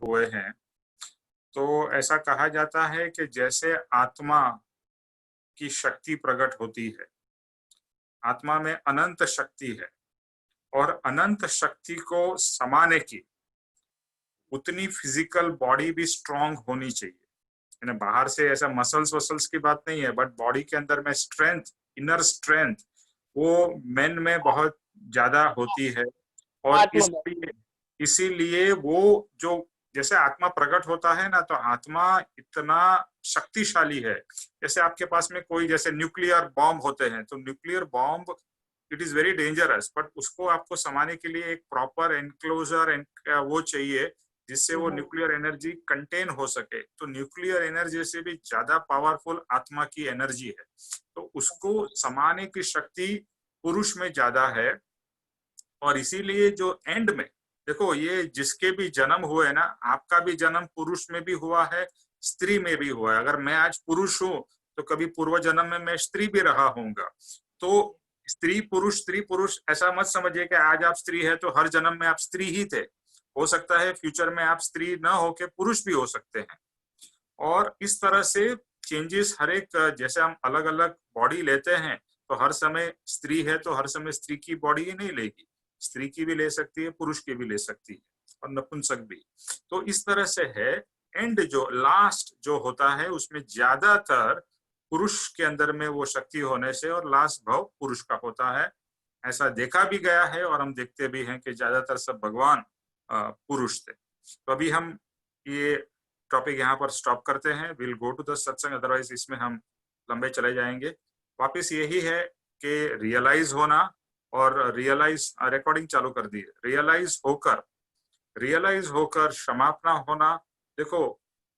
हुए हैं, तो ऐसा कहा जाता है कि जैसे आत्मा की शक्ति प्रकट होती है, आत्मा में अनंत शक्ति है और अनंत शक्ति को समाने की उतनी फिजिकल बॉडी भी स्ट्रांग होनी चाहिए। बाहर से ऐसा मसल्स वसल्स की बात नहीं है, बट बॉडी के अंदर में स्ट्रेंथ, इनर स्ट्रेंथ वो मेन में बहुत ज्यादा होती है। और इसीलिए वो जो जैसे आत्मा प्रकट होता है ना, तो आत्मा इतना शक्तिशाली है। जैसे आपके पास में कोई जैसे न्यूक्लियर बॉम्ब होते हैं, तो nuclear bomb it is very dangerous, but उसको आपको समाने के लिए एक प्रॉपर एनक्लोजर वो चाहिए जिससे वो न्यूक्लियर एनर्जी कंटेन हो सके। तो न्यूक्लियर एनर्जी से भी ज्यादा पावरफुल आत्मा की एनर्जी है, तो उसको समाने की शक्ति पुरुष में ज्यादा है। और इसीलिए जो एंड में देखो, ये जिसके भी जन्म हुए ना, आपका भी जन्म पुरुष में भी हुआ है, स्त्री में भी हुआ है। अगर मैं आज पुरुष हूं तो कभी पूर्व जन्म में मैं स्त्री भी रहा होऊंगा। तो स्त्री पुरुष ऐसा मत समझिए कि आज आप स्त्री है तो हर जन्म में आप स्त्री ही थे। हो सकता है फ्यूचर में आप स्त्री न होके पुरुष भी हो सकते हैं। और इस तरह से चेंजेस हर एक, जैसे हम अलग अलग बॉडी लेते हैं तो हर समय स्त्री है तो हर समय स्त्री की बॉडी ही नहीं लेगी, स्त्री की भी ले सकती है, पुरुष की भी ले सकती है, और नपुंसक भी। तो इस तरह से है। एंड जो लास्ट जो होता है उसमें ज्यादातर पुरुष के अंदर में वो शक्ति होने से और लास्ट भाव पुरुष का होता है। ऐसा देखा भी गया है और हम देखते भी हैं कि ज्यादातर सब भगवान पुरुष थे। तो अभी हम ये टॉपिक यहाँ पर स्टॉप करते हैं। विल गो टू द सत्संग, अदरवाइज इसमें हम लंबे चले जाएंगे। वापस यही है कि रियलाइज होना और रियलाइज, रिकॉर्डिंग चालू कर दी, रियलाइज होकर क्षमापना होना। देखो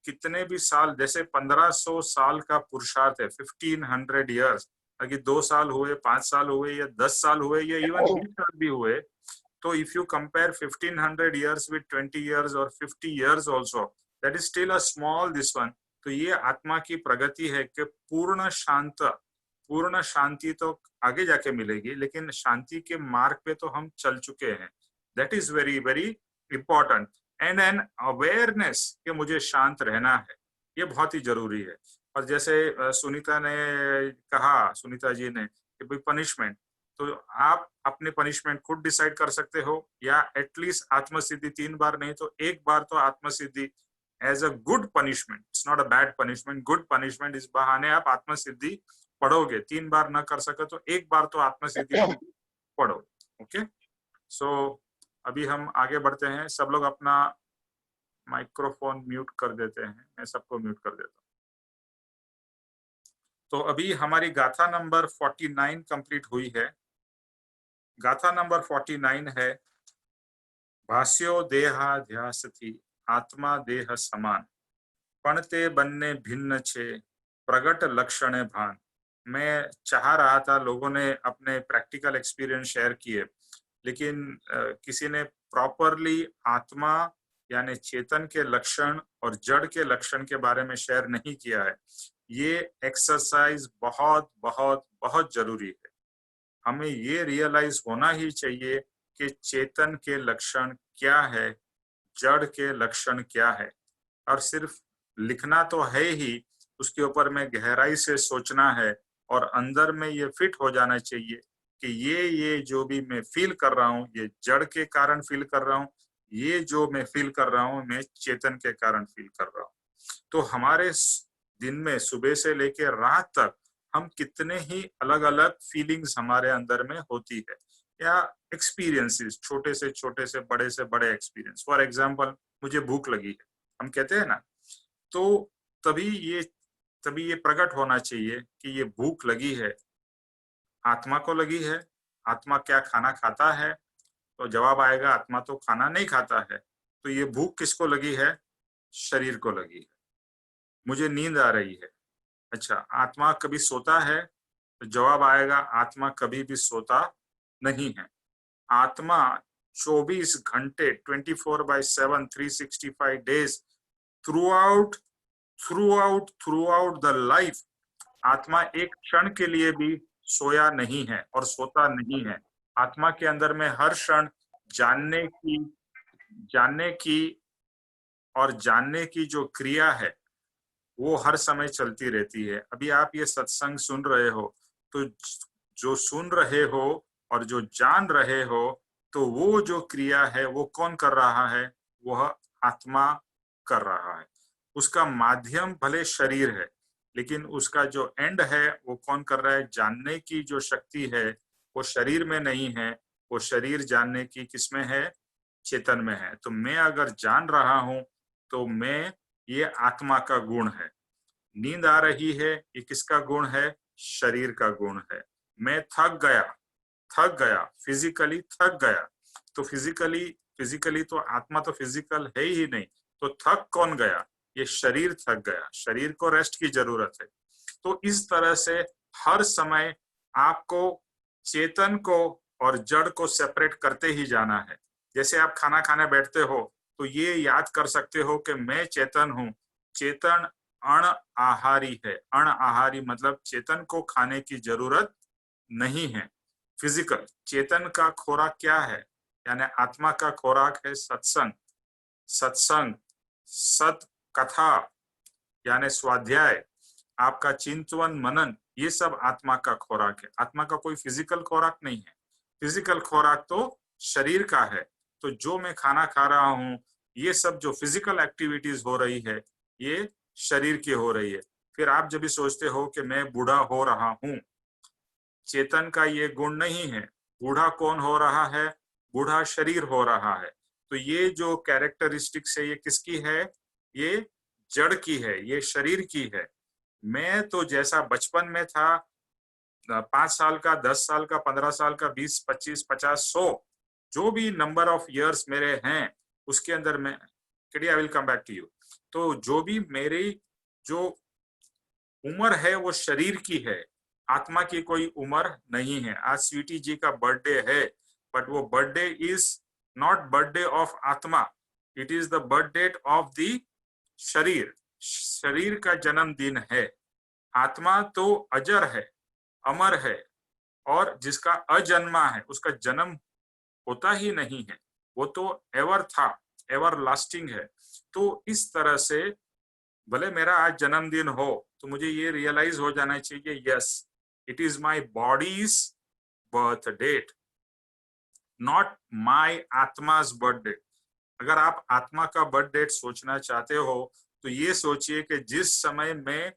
कितने भी साल, जैसे 1500 साल का पुरुषार्थ है, 1500 ईयर्स, अगर 2 साल हुए, 5 साल हुए या 10 साल हुए या इवन 20 साल भी हुए, तो if you compare 1500 years with 20 years और 50 years also, that is still a small this one. तो ये आत्मा की प्रगति है कि पूर्ण शांति तो आगे जाके मिलेगी, लेकिन शांति के मार्ग पे तो हम चल चुके हैं। That is very very important. And an awareness कि मुझे शांत रहना है, ये बहुत ही जरूरी है। और जैसे सुनीता ने कहा, सुनीता जी ने, कि भाई पनिशमेंट, तो आप अपने पनिशमेंट खुद डिसाइड कर सकते हो, या एटलीस्ट आत्मसिद्धि 3 बार नहीं तो 1 बार तो आत्मसिद्धि as a good punishment, it's not a bad punishment, good punishment. इस बहाने आप आत्मसिद्धि पढ़ोगे। 3 बार ना कर सके तो 1 बार तो आत्मसिद्धि पढ़ो। ओके, सो अभी हम आगे बढ़ते हैं। सब लोग अपना माइक्रोफोन म्यूट कर देते हैं, मैं सबको म्यूट कर देता हूँ। तो अभी हमारी गाथा नंबर 49 कंप्लीट हुई है। गाथा नंबर 49 है, भाष्यो देहाध्यास थी आत्मा देह समान, पण ते बन्ने भिन्न छे प्रगट लक्षण भान। मैं चाह रहा था लोगों ने अपने प्रैक्टिकल एक्सपीरियंस शेयर किए, लेकिन किसी ने प्रॉपरली आत्मा यानी चेतन के लक्षण और जड़ के लक्षण के बारे में शेयर नहीं किया है। ये एक्सरसाइज बहुत बहुत बहुत जरूरी है। हमें ये रियलाइज होना ही चाहिए कि चेतन के लक्षण क्या है, जड़ के लक्षण क्या है। और सिर्फ लिखना तो है ही, उसके ऊपर में गहराई से सोचना है और अंदर में ये फिट हो जाना चाहिए कि ये जो भी मैं फील कर रहा हूँ, ये जड़ के कारण फील कर रहा हूँ, ये जो मैं फील कर रहा हूँ मैं चेतन के कारण फील कर रहा हूँ। तो हमारे दिन में सुबह से लेकर रात तक हम कितने ही अलग अलग फीलिंग्स हमारे अंदर में होती है, या एक्सपीरियंसेस, छोटे से बड़े एक्सपीरियंस। फॉर एग्जाम्पल, मुझे भूख लगी है, हम कहते हैं ना, तो तभी ये प्रकट होना चाहिए कि ये भूख लगी है, आत्मा को लगी है। आत्मा क्या खाना खाता है? तो जवाब आएगा आत्मा तो खाना नहीं खाता है। तो ये भूख किसको लगी है? शरीर को लगी है। मुझे नींद आ रही है, अच्छा आत्मा कभी सोता है? तो जवाब आएगा आत्मा कभी भी सोता नहीं है। आत्मा 24 घंटे 24/7 365 days through out the life, आत्मा एक क्षण के लिए भी सोया नहीं है और सोता नहीं है। आत्मा के अंदर में हर क्षण जानने की और जानने की जो क्रिया है वो हर समय चलती रहती है। अभी आप ये सत्संग सुन रहे हो, तो जो सुन रहे हो और जो जान रहे हो, तो वो जो क्रिया है वो कौन कर रहा है? वह आत्मा कर रहा है। उसका माध्यम भले शरीर है, लेकिन उसका जो एंड है वो कौन कर रहा है? जानने की जो शक्ति है वो शरीर में नहीं है, वो शरीर जानने की किसमें है? चेतन में है। तो मैं अगर जान रहा हूं तो मैं, ये आत्मा का गुण है। नींद आ रही है, ये किसका गुण है? शरीर का गुण है। मैं थक गया, फिजिकली थक गया, तो फिजिकली तो आत्मा तो फिजिकल है ही नहीं, तो थक कौन गया? ये शरीर थक गया, शरीर को रेस्ट की जरूरत है। तो इस तरह से हर समय आपको चेतन को और जड़ को सेपरेट करते ही जाना है। जैसे आप खाना खाने बैठते हो तो ये याद कर सकते हो कि मैं चेतन हूं। चेतन अण आहारी है। अण आहारी मतलब चेतन को खाने की जरूरत नहीं है। फिजिकल चेतन का खोराक क्या है? यानी आत्मा का खोराक है सत्संग। सत्संग, सत कथा यानी स्वाध्याय, आपका चिंतन मनन, ये सब आत्मा का खोराक है। आत्मा का कोई फिजिकल खोराक नहीं है। फिजिकल खोराक तो शरीर का है। तो जो मैं खाना खा रहा हूँ, ये सब जो फिजिकल एक्टिविटीज हो रही है, ये शरीर की हो रही है। फिर आप जब भी सोचते हो कि मैं बूढ़ा हो रहा हूँ, चेतन का ये गुण नहीं है। बूढ़ा कौन हो रहा है? बूढ़ा शरीर हो रहा है। तो ये जो कैरेक्टरिस्टिक्स है, ये किसकी है? ये जड़ की है, ये शरीर की है। मैं तो जैसा बचपन में था, 5 साल का, 10 साल का, 15 साल का, 20, 25, 50, 100, जो भी नंबर ऑफ इयर्स मेरे हैं, उसके अंदर मैं, I will come back to you. तो जो भी मेरी जो उम्र है वो शरीर की है, आत्मा की कोई उम्र नहीं है। आज स्वीटी जी का बर्थडे है, बट वो birthday is not birthday of atma, it is the birthday of the sharir. शरीर का जन्मदिन है। आत्मा तो अजर है, अमर है, और जिसका अजन्मा है उसका जन्म होता ही नहीं है, वो तो एवर था, एवर लास्टिंग है। तो इस तरह से भले मेरा आज जन्मदिन हो, तो मुझे ये रियलाइज हो जाना चाहिए, yes, it is my body's birth date, not my atma's birth date. अगर आप आत्मा का बर्थ डेट सोचना चाहते हो, तो ये सोचिए कि जिस समय मैं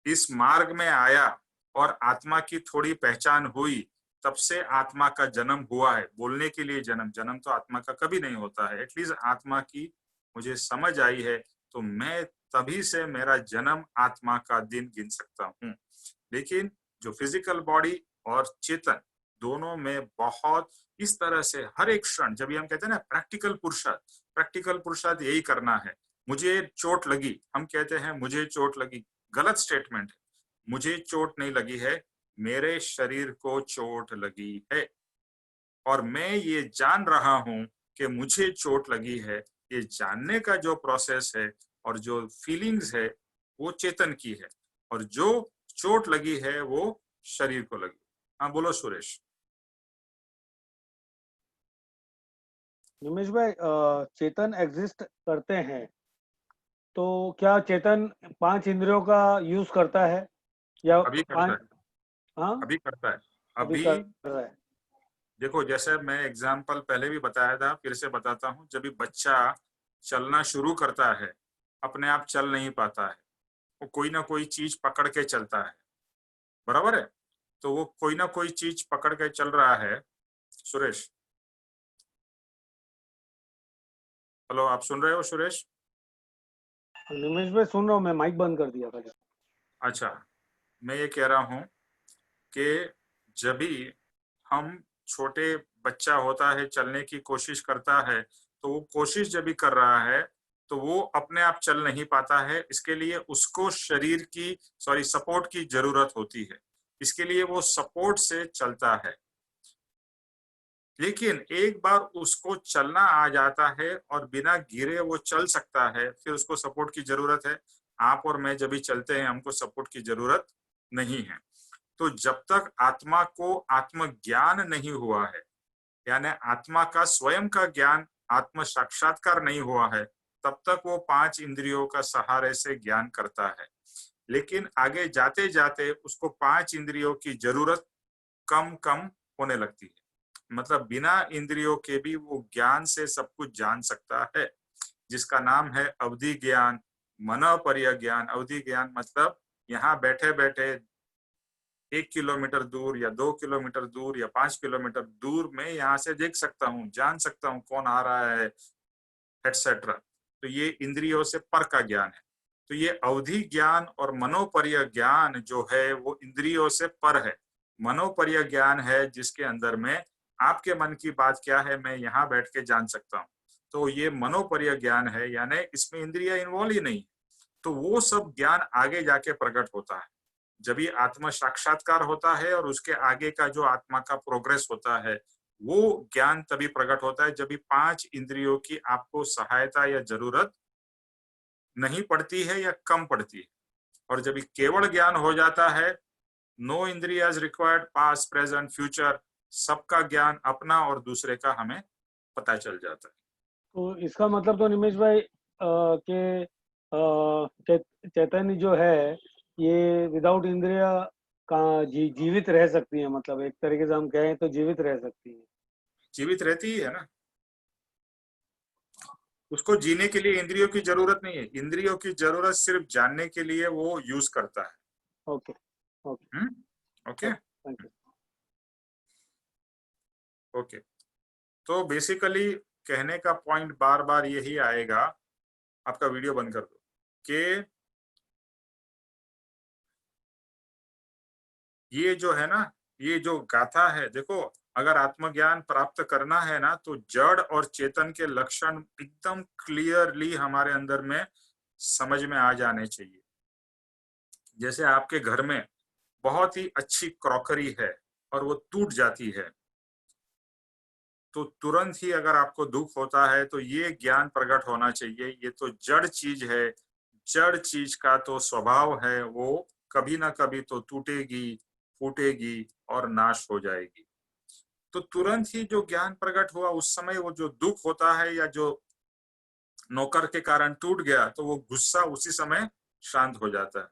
इस मार्ग में आया और आत्मा की थोड़ी पहचान हुई, तब से आत्मा का जन्म हुआ है। बोलने के लिए जन्म, जन्म तो आत्मा का कभी नहीं होता है। एटलीस्ट आत्मा की मुझे समझ आई है, तो मैं तभी से मेरा जन्म आत्मा का दिन गिन सकता हूँ। लेकिन जो फिजिकल बॉडी और चेतन, दोनों में बहुत इस तरह से हर एक क्षण, जब हम कहते हैं ना प्रैक्टिकल पुरुषार्थ, प्रैक्टिकल पुरुषार्थ यही करना है। मुझे चोट लगी, हम कहते हैं मुझे चोट लगी, गलत स्टेटमेंट है। मुझे चोट नहीं लगी है, मेरे शरीर को चोट लगी है, और मैं ये जान रहा हूं कि मुझे चोट लगी है। ये जानने का जो प्रोसेस है और जो फीलिंग्स है, वो चेतन की है, और जो चोट लगी है वो शरीर को लगी। हाँ बोलो सुरेश। निमेश भाई, चेतन एग्जिस्ट करते हैं तो क्या चेतन 5 इंद्रियों का यूज करता है या अभी करता 5? है, हाँ, अभी करता है। अभी अभी कर रहा है। देखो, जैसे मैं एग्जाम्पल पहले भी बताया था, फिर से बताता हूँ। जब भी बच्चा चलना शुरू करता है, अपने आप चल नहीं पाता है, वो कोई ना कोई चीज पकड़ के चलता है, बराबर है? तो वो कोई ना कोई चीज पकड़ के चल रहा है। सुरेश, हेलो, आप सुन रहे हो सुरेश? निमेश भाई सुन रहा हूँ, मैं माइक बंद कर दिया था। अच्छा, मैं ये कह रहा हूँ कि जब भी हम, छोटे बच्चा होता है, चलने की कोशिश करता है, तो वो कोशिश जब भी कर रहा है, तो वो अपने आप चल नहीं पाता है। इसके लिए उसको शरीर की, सॉरी, सपोर्ट की जरूरत होती है। इसके लिए वो सपोर्ट से चलता है। लेकिन एक बार उसको चलना आ जाता है और बिना गिरे वो चल सकता है, फिर उसको सपोर्ट की जरूरत है। आप और मैं जब भी चलते हैं, हमको सपोर्ट की जरूरत नहीं है। तो जब तक आत्मा को आत्मज्ञान नहीं हुआ है, यानी आत्मा का स्वयं का ज्ञान, आत्म साक्षात्कार नहीं हुआ है, तब तक वो 5 इंद्रियों का सहारे से ज्ञान करता है, लेकिन आगे जाते जाते उसको 5 इंद्रियों की जरूरत कम कम होने लगती है। मतलब बिना इंद्रियों के भी वो ज्ञान से सब कुछ जान सकता है, जिसका नाम है अवधि ज्ञान, मनोपर्य ज्ञान। अवधि ज्ञान मतलब यहाँ बैठे बैठे 1 किलोमीटर दूर या 2 किलोमीटर दूर या 5 किलोमीटर दूर में यहाँ से देख सकता हूँ, जान सकता हूँ कौन आ रहा है, एटसेट्रा। तो ये इंद्रियों से पर का ज्ञान है। तो ये अवधि ज्ञान और मनोपर्य ज्ञान जो है वो इंद्रियों से पर है। मनोपर्य ज्ञान है जिसके अंदर में आपके मन की बात क्या है मैं यहाँ बैठ के जान सकता हूँ। तो ये मनोपर्य ज्ञान है, यानी इसमें इंद्रिया इन्वॉल्व ही नहीं। तो वो सब ज्ञान आगे जाके प्रकट होता है जब ये आत्म साक्षात्कार होता है, और उसके आगे का जो आत्मा का प्रोग्रेस होता है वो ज्ञान तभी प्रकट होता है जब भी 5 इंद्रियों की आपको सहायता या जरूरत नहीं पड़ती है या कम पड़ती है। और जब केवल ज्ञान हो जाता है, no indriyas required, past present future, सबका ज्ञान अपना और दूसरे का हमें पता चल जाता है। तो इसका मतलब तो निमेश भाई के चैतन्य जो है ये विदाउट इंद्रिया का जीवित रह सकती है, मतलब एक तरीके से हम कहें तो जीवित रह सकती है। जीवित रहती ही है ना, उसको जीने के लिए इंद्रियों की जरूरत नहीं है। इंद्रियों की जरूरत सिर्फ जानने के लिए वो यूज करता है। Okay okay okay thank you. Okay. तो बेसिकली कहने का पॉइंट बार बार यही आएगा, आपका वीडियो बंद कर दो, कि ये जो है ना, ये जो गाथा है, देखो अगर आत्मज्ञान प्राप्त करना है ना तो जड़ और चेतन के लक्षण एकदम क्लियरली हमारे अंदर में समझ में आ जाने चाहिए। जैसे आपके घर में बहुत ही अच्छी क्रॉकरी है और वो टूट जाती है, तो तुरंत ही अगर आपको दुख होता है तो ये ज्ञान प्रकट होना चाहिए, ये तो जड़ चीज है, जड़ चीज का तो स्वभाव है, वो कभी ना कभी तो टूटेगी, फूटेगी और नाश हो जाएगी। तो तुरंत ही जो ज्ञान प्रकट हुआ उस समय वो जो दुख होता है या जो नौकर के कारण टूट गया, तो वो गुस्सा उसी समय शांत हो जाता है।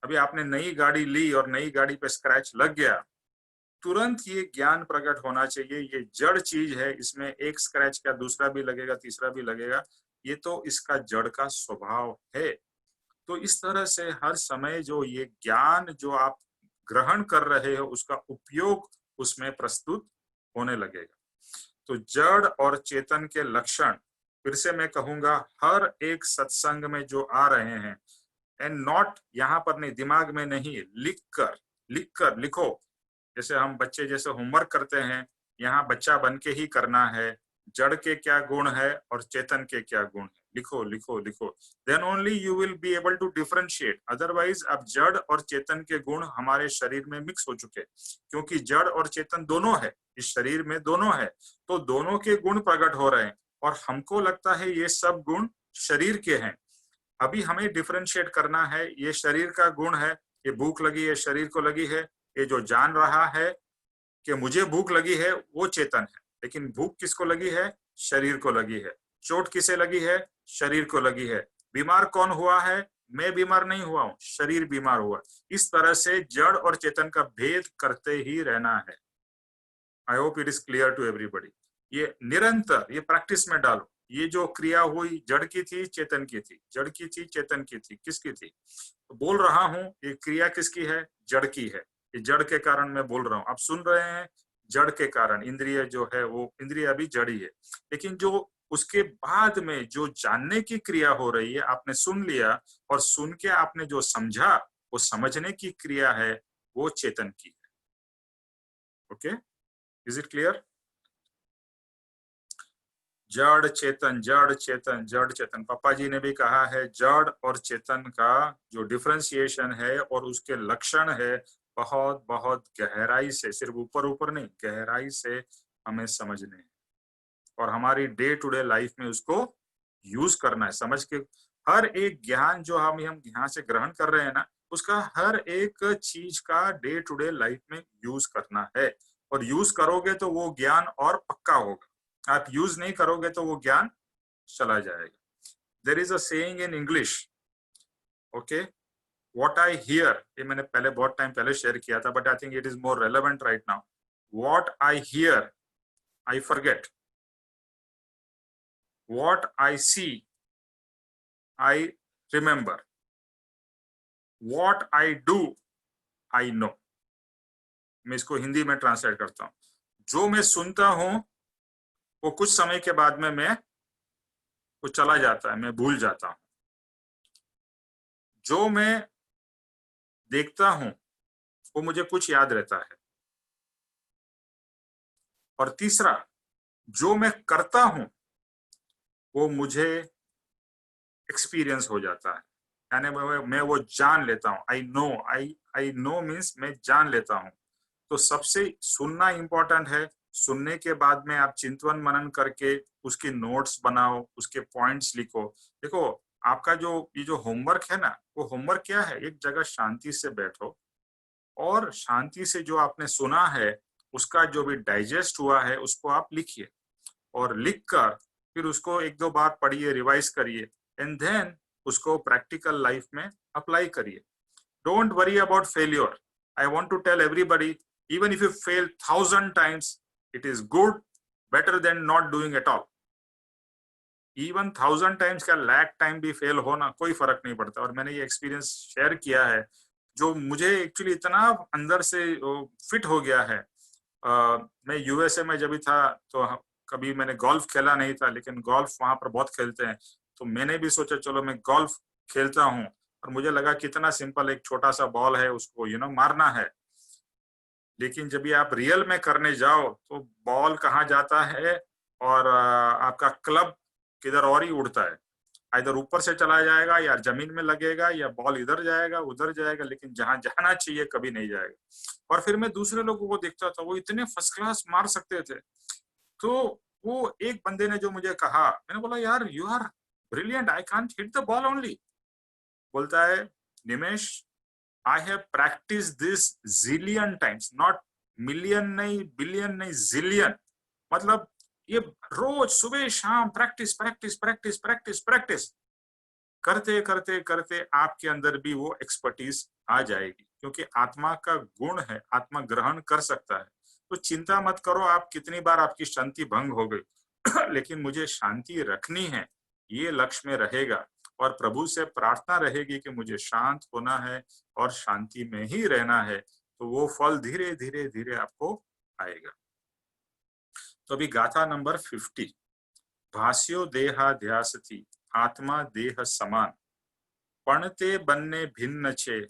अभी आपने नई गाड़ी ली और नई गाड़ी पे स्क्रैच लग गया, तुरंत ये ज्ञान प्रकट होना चाहिए, ये जड़ चीज है, इसमें एक स्क्रैच का दूसरा भी लगेगा, तीसरा भी लगेगा, ये तो इसका जड़ का स्वभाव है। तो इस तरह से हर समय जो ये ज्ञान जो आप ग्रहण कर रहे हो उसका उपयोग उसमें प्रस्तुत होने लगेगा। तो जड़ और चेतन के लक्षण फिर से मैं कहूंगा हर एक सत्संग में जो आ रहे हैं, एंड नॉट यहाँ पर नहीं, दिमाग में नहीं, लिख कर लिखो। जैसे हम बच्चे जैसे होमवर्क करते हैं, यहाँ बच्चा बन के ही करना है, जड़ के क्या गुण है और चेतन के क्या गुण है, लिखो लिखो लिखो। Then only you will be able to differentiate. Otherwise अब जड़ और चेतन के गुण हमारे शरीर में मिक्स हो चुके, क्योंकि जड़ और चेतन दोनों है, इस शरीर में दोनों है, तो दोनों के गुण प्रकट हो रहे हैं और हमको लगता है ये सब गुण शरीर के हैं। अभी हमें डिफरेंशिएट करना है, ये शरीर का गुण है, ये भूख लगी है शरीर को लगी है, ये जो जान रहा है कि मुझे भूख लगी है वो चेतन है, लेकिन भूख किसको लगी है, शरीर को लगी है। चोट किसे लगी है, शरीर को लगी है। बीमार कौन हुआ है, मैं बीमार नहीं हुआ हूं, शरीर बीमार हुआ। इस तरह से जड़ और चेतन का भेद करते ही रहना है। I hope it is clear to everybody. ये निरंतर ये प्रैक्टिस में डालो। ये जो क्रिया हुई जड़ की थी चेतन की थी, जड़ की थी चेतन की थी, किसकी थी? तो बोल रहा हूं ये क्रिया किसकी है, जड़ की है। ये जड़ के कारण मैं बोल रहा हूं, आप सुन रहे हैं जड़ के कारण। इंद्रिय जो है वो इंद्रिय अभी जड़ ही है, लेकिन जो उसके बाद में जो जानने की क्रिया हो रही है, आपने सुन लिया और सुन के आपने जो समझा, वो समझने की क्रिया है, वो चेतन की है। Okay, is it clear? जड़ चेतन जड़ चेतन जड़ चेतन, पापा जी ने भी कहा है जड़ और चेतन का जो डिफरेंशिएशन है और उसके लक्षण है, बहुत बहुत गहराई से, सिर्फ ऊपर ऊपर नहीं, गहराई से हमें समझने हैं और हमारी डे टू डे लाइफ में उसको यूज करना है। समझ के हर एक ज्ञान जो हम यहाँ से ग्रहण कर रहे हैं ना, उसका हर एक चीज का डे टू डे लाइफ में यूज करना है। और यूज करोगे तो वो ज्ञान और पक्का होगा, आप यूज नहीं करोगे तो वो ज्ञान चला जाएगा। There is a saying in English, okay, what I hear, ये मैंने पहले बहुत टाइम पहले शेयर किया था, but I think it is more relevant right now. What I hear I forget, what I see I remember, what I do I know. मैं इसको हिंदी में ट्रांसलेट करता हूँ. जो मैं सुनता हूं वो कुछ समय के बाद में मैं वो चला जाता है, मैं भूल जाता हूं. जो मैं देखता हूं वो मुझे कुछ याद रहता है. और तीसरा, जो मैं करता हूं वो मुझे एक्सपीरियंस हो जाता है, यानी मैं वो जान लेता हूं. आई नो मीन्स मैं जान लेता हूं. तो सबसे सुनना इंपॉर्टेंट है. सुनने के बाद में आप चिंतन मनन करके उसके नोट्स बनाओ, उसके पॉइंट्स लिखो. देखो, आपका जो ये जो होमवर्क है ना, वो होमवर्क क्या है, एक जगह शांति से बैठो और शांति से जो आपने सुना है उसका जो भी डाइजेस्ट हुआ है उसको आप लिखिए. और लिखकर फिर उसको एक दो बार पढ़िए, रिवाइज करिए, एंड देन उसको प्रैक्टिकल लाइफ में अप्लाई करिए. Don't worry about failure. I want to tell everybody, even if you fail 1,000 times, it is good, better than not doing at all. Even 1,000 times का lack time भी fail होना कोई फर्क नहीं पड़ता. और मैंने ये एक्सपीरियंस शेयर किया है जो मुझे एक्चुअली इतना अंदर से फिट हो गया है. मैं यूएसए में जब भी था तो कभी मैंने गोल्फ खेला नहीं था, लेकिन गोल्फ वहां पर बहुत खेलते हैं. तो मैंने भी सोचा चलो मैं गोल्फ खेलता हूँ, और मुझे लगा कितना सिंपल, एक छोटा सा बॉल है, उसको मारना है. लेकिन जब ये आप रियल में करने जाओ तो बॉल कहाँ जाता है और आपका क्लब किधर और ही उड़ता है. इधर ऊपर से चला जाएगा या जमीन में लगेगा या बॉल इधर जाएगा उधर जाएगा, लेकिन जहां जाना चाहिए कभी नहीं जाएगा. और फिर मैं दूसरे लोगों को देखता था, वो इतने फर्स्ट क्लास मार सकते थे. तो वो एक बंदे ने जो मुझे कहा, मैंने बोला यार you are brilliant, I can't hit the ball only. बोलता है Nimesh, I have practice this zillion times, not million नहीं, बिलियन नहीं, जिलियन. मतलब ये रोज सुबह शाम practice practice practice practice practice करते करते करते आपके अंदर भी वो एक्सपर्टीज आ जाएगी, क्योंकि आत्मा का गुण है, आत्मा ग्रहण कर सकता है. तो चिंता मत करो आप कितनी बार आपकी शांति भंग हो गई लेकिन मुझे शांति रखनी है, ये लक्ष्य में रहेगा. और प्रभु से प्रार्थना रहेगी कि मुझे शांत होना है और शांति में ही रहना है, तो वो फल धीरे धीरे धीरे आपको आएगा. तो अभी गाथा नंबर 50. भाष्यो देहाध्यास थी आत्मा देह समान, पणते बनने भिन्न छे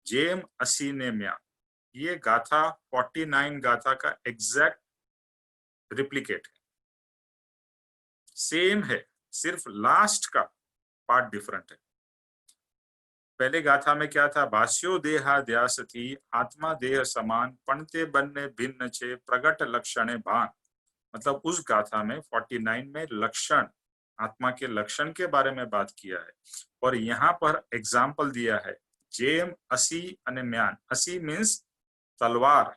जेम असी ने म्या. ये गाथा 49 गाथा का एग्जैक्ट रिप्लिकेट है, सेम है, सिर्फ लास्ट का पार्ट डिफरेंट है. पहले गाथा में क्या था, भाष्यो देहाध्यास थी आत्मा देह समान, पणते बनने भिन्न छे प्रगट लक्षणे भान. मतलब उस गाथा में 49 में लक्षण, आत्मा के लक्षण के बारे में बात किया है. और यहाँ पर एग्जाम्पल दिया है जेम असी अने म्यान. असी मीन्स तलवार,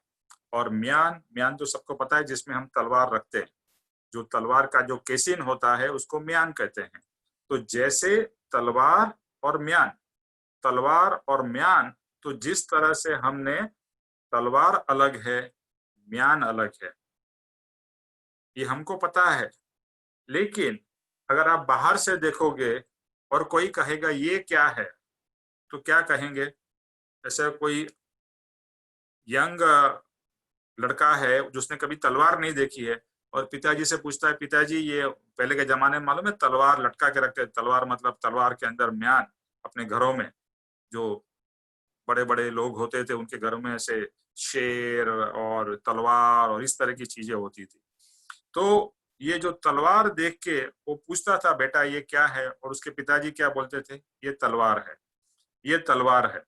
और म्यान, म्यान तो सबको पता है जिसमें हम तलवार रखते हैं, जो तलवार का जो केसिन होता है उसको म्यान कहते हैं. तो जैसे तलवार और म्यान, तलवार और म्यान, तो जिस तरह से हमने तलवार अलग है म्यान अलग है, ये हमको पता है. लेकिन अगर आप बाहर से देखोगे और कोई कहेगा ये क्या है, तो क्या कहेंगे. जैसे कोई यंग लड़का है जिसने कभी तलवार नहीं देखी है और पिताजी से पूछता है, पिताजी ये पहले के जमाने में मालूम है तलवार लटका के रखते हैं, तलवार मतलब तलवार के अंदर म्यान. अपने घरों में जो बड़े बड़े लोग होते थे उनके घरों में ऐसे शेर और तलवार और इस तरह की चीजें होती थी. तो ये जो तलवार देख के वो पूछता था, बेटा ये क्या है, और उसके पिताजी क्या बोलते थे, ये तलवार है, ये तलवार है.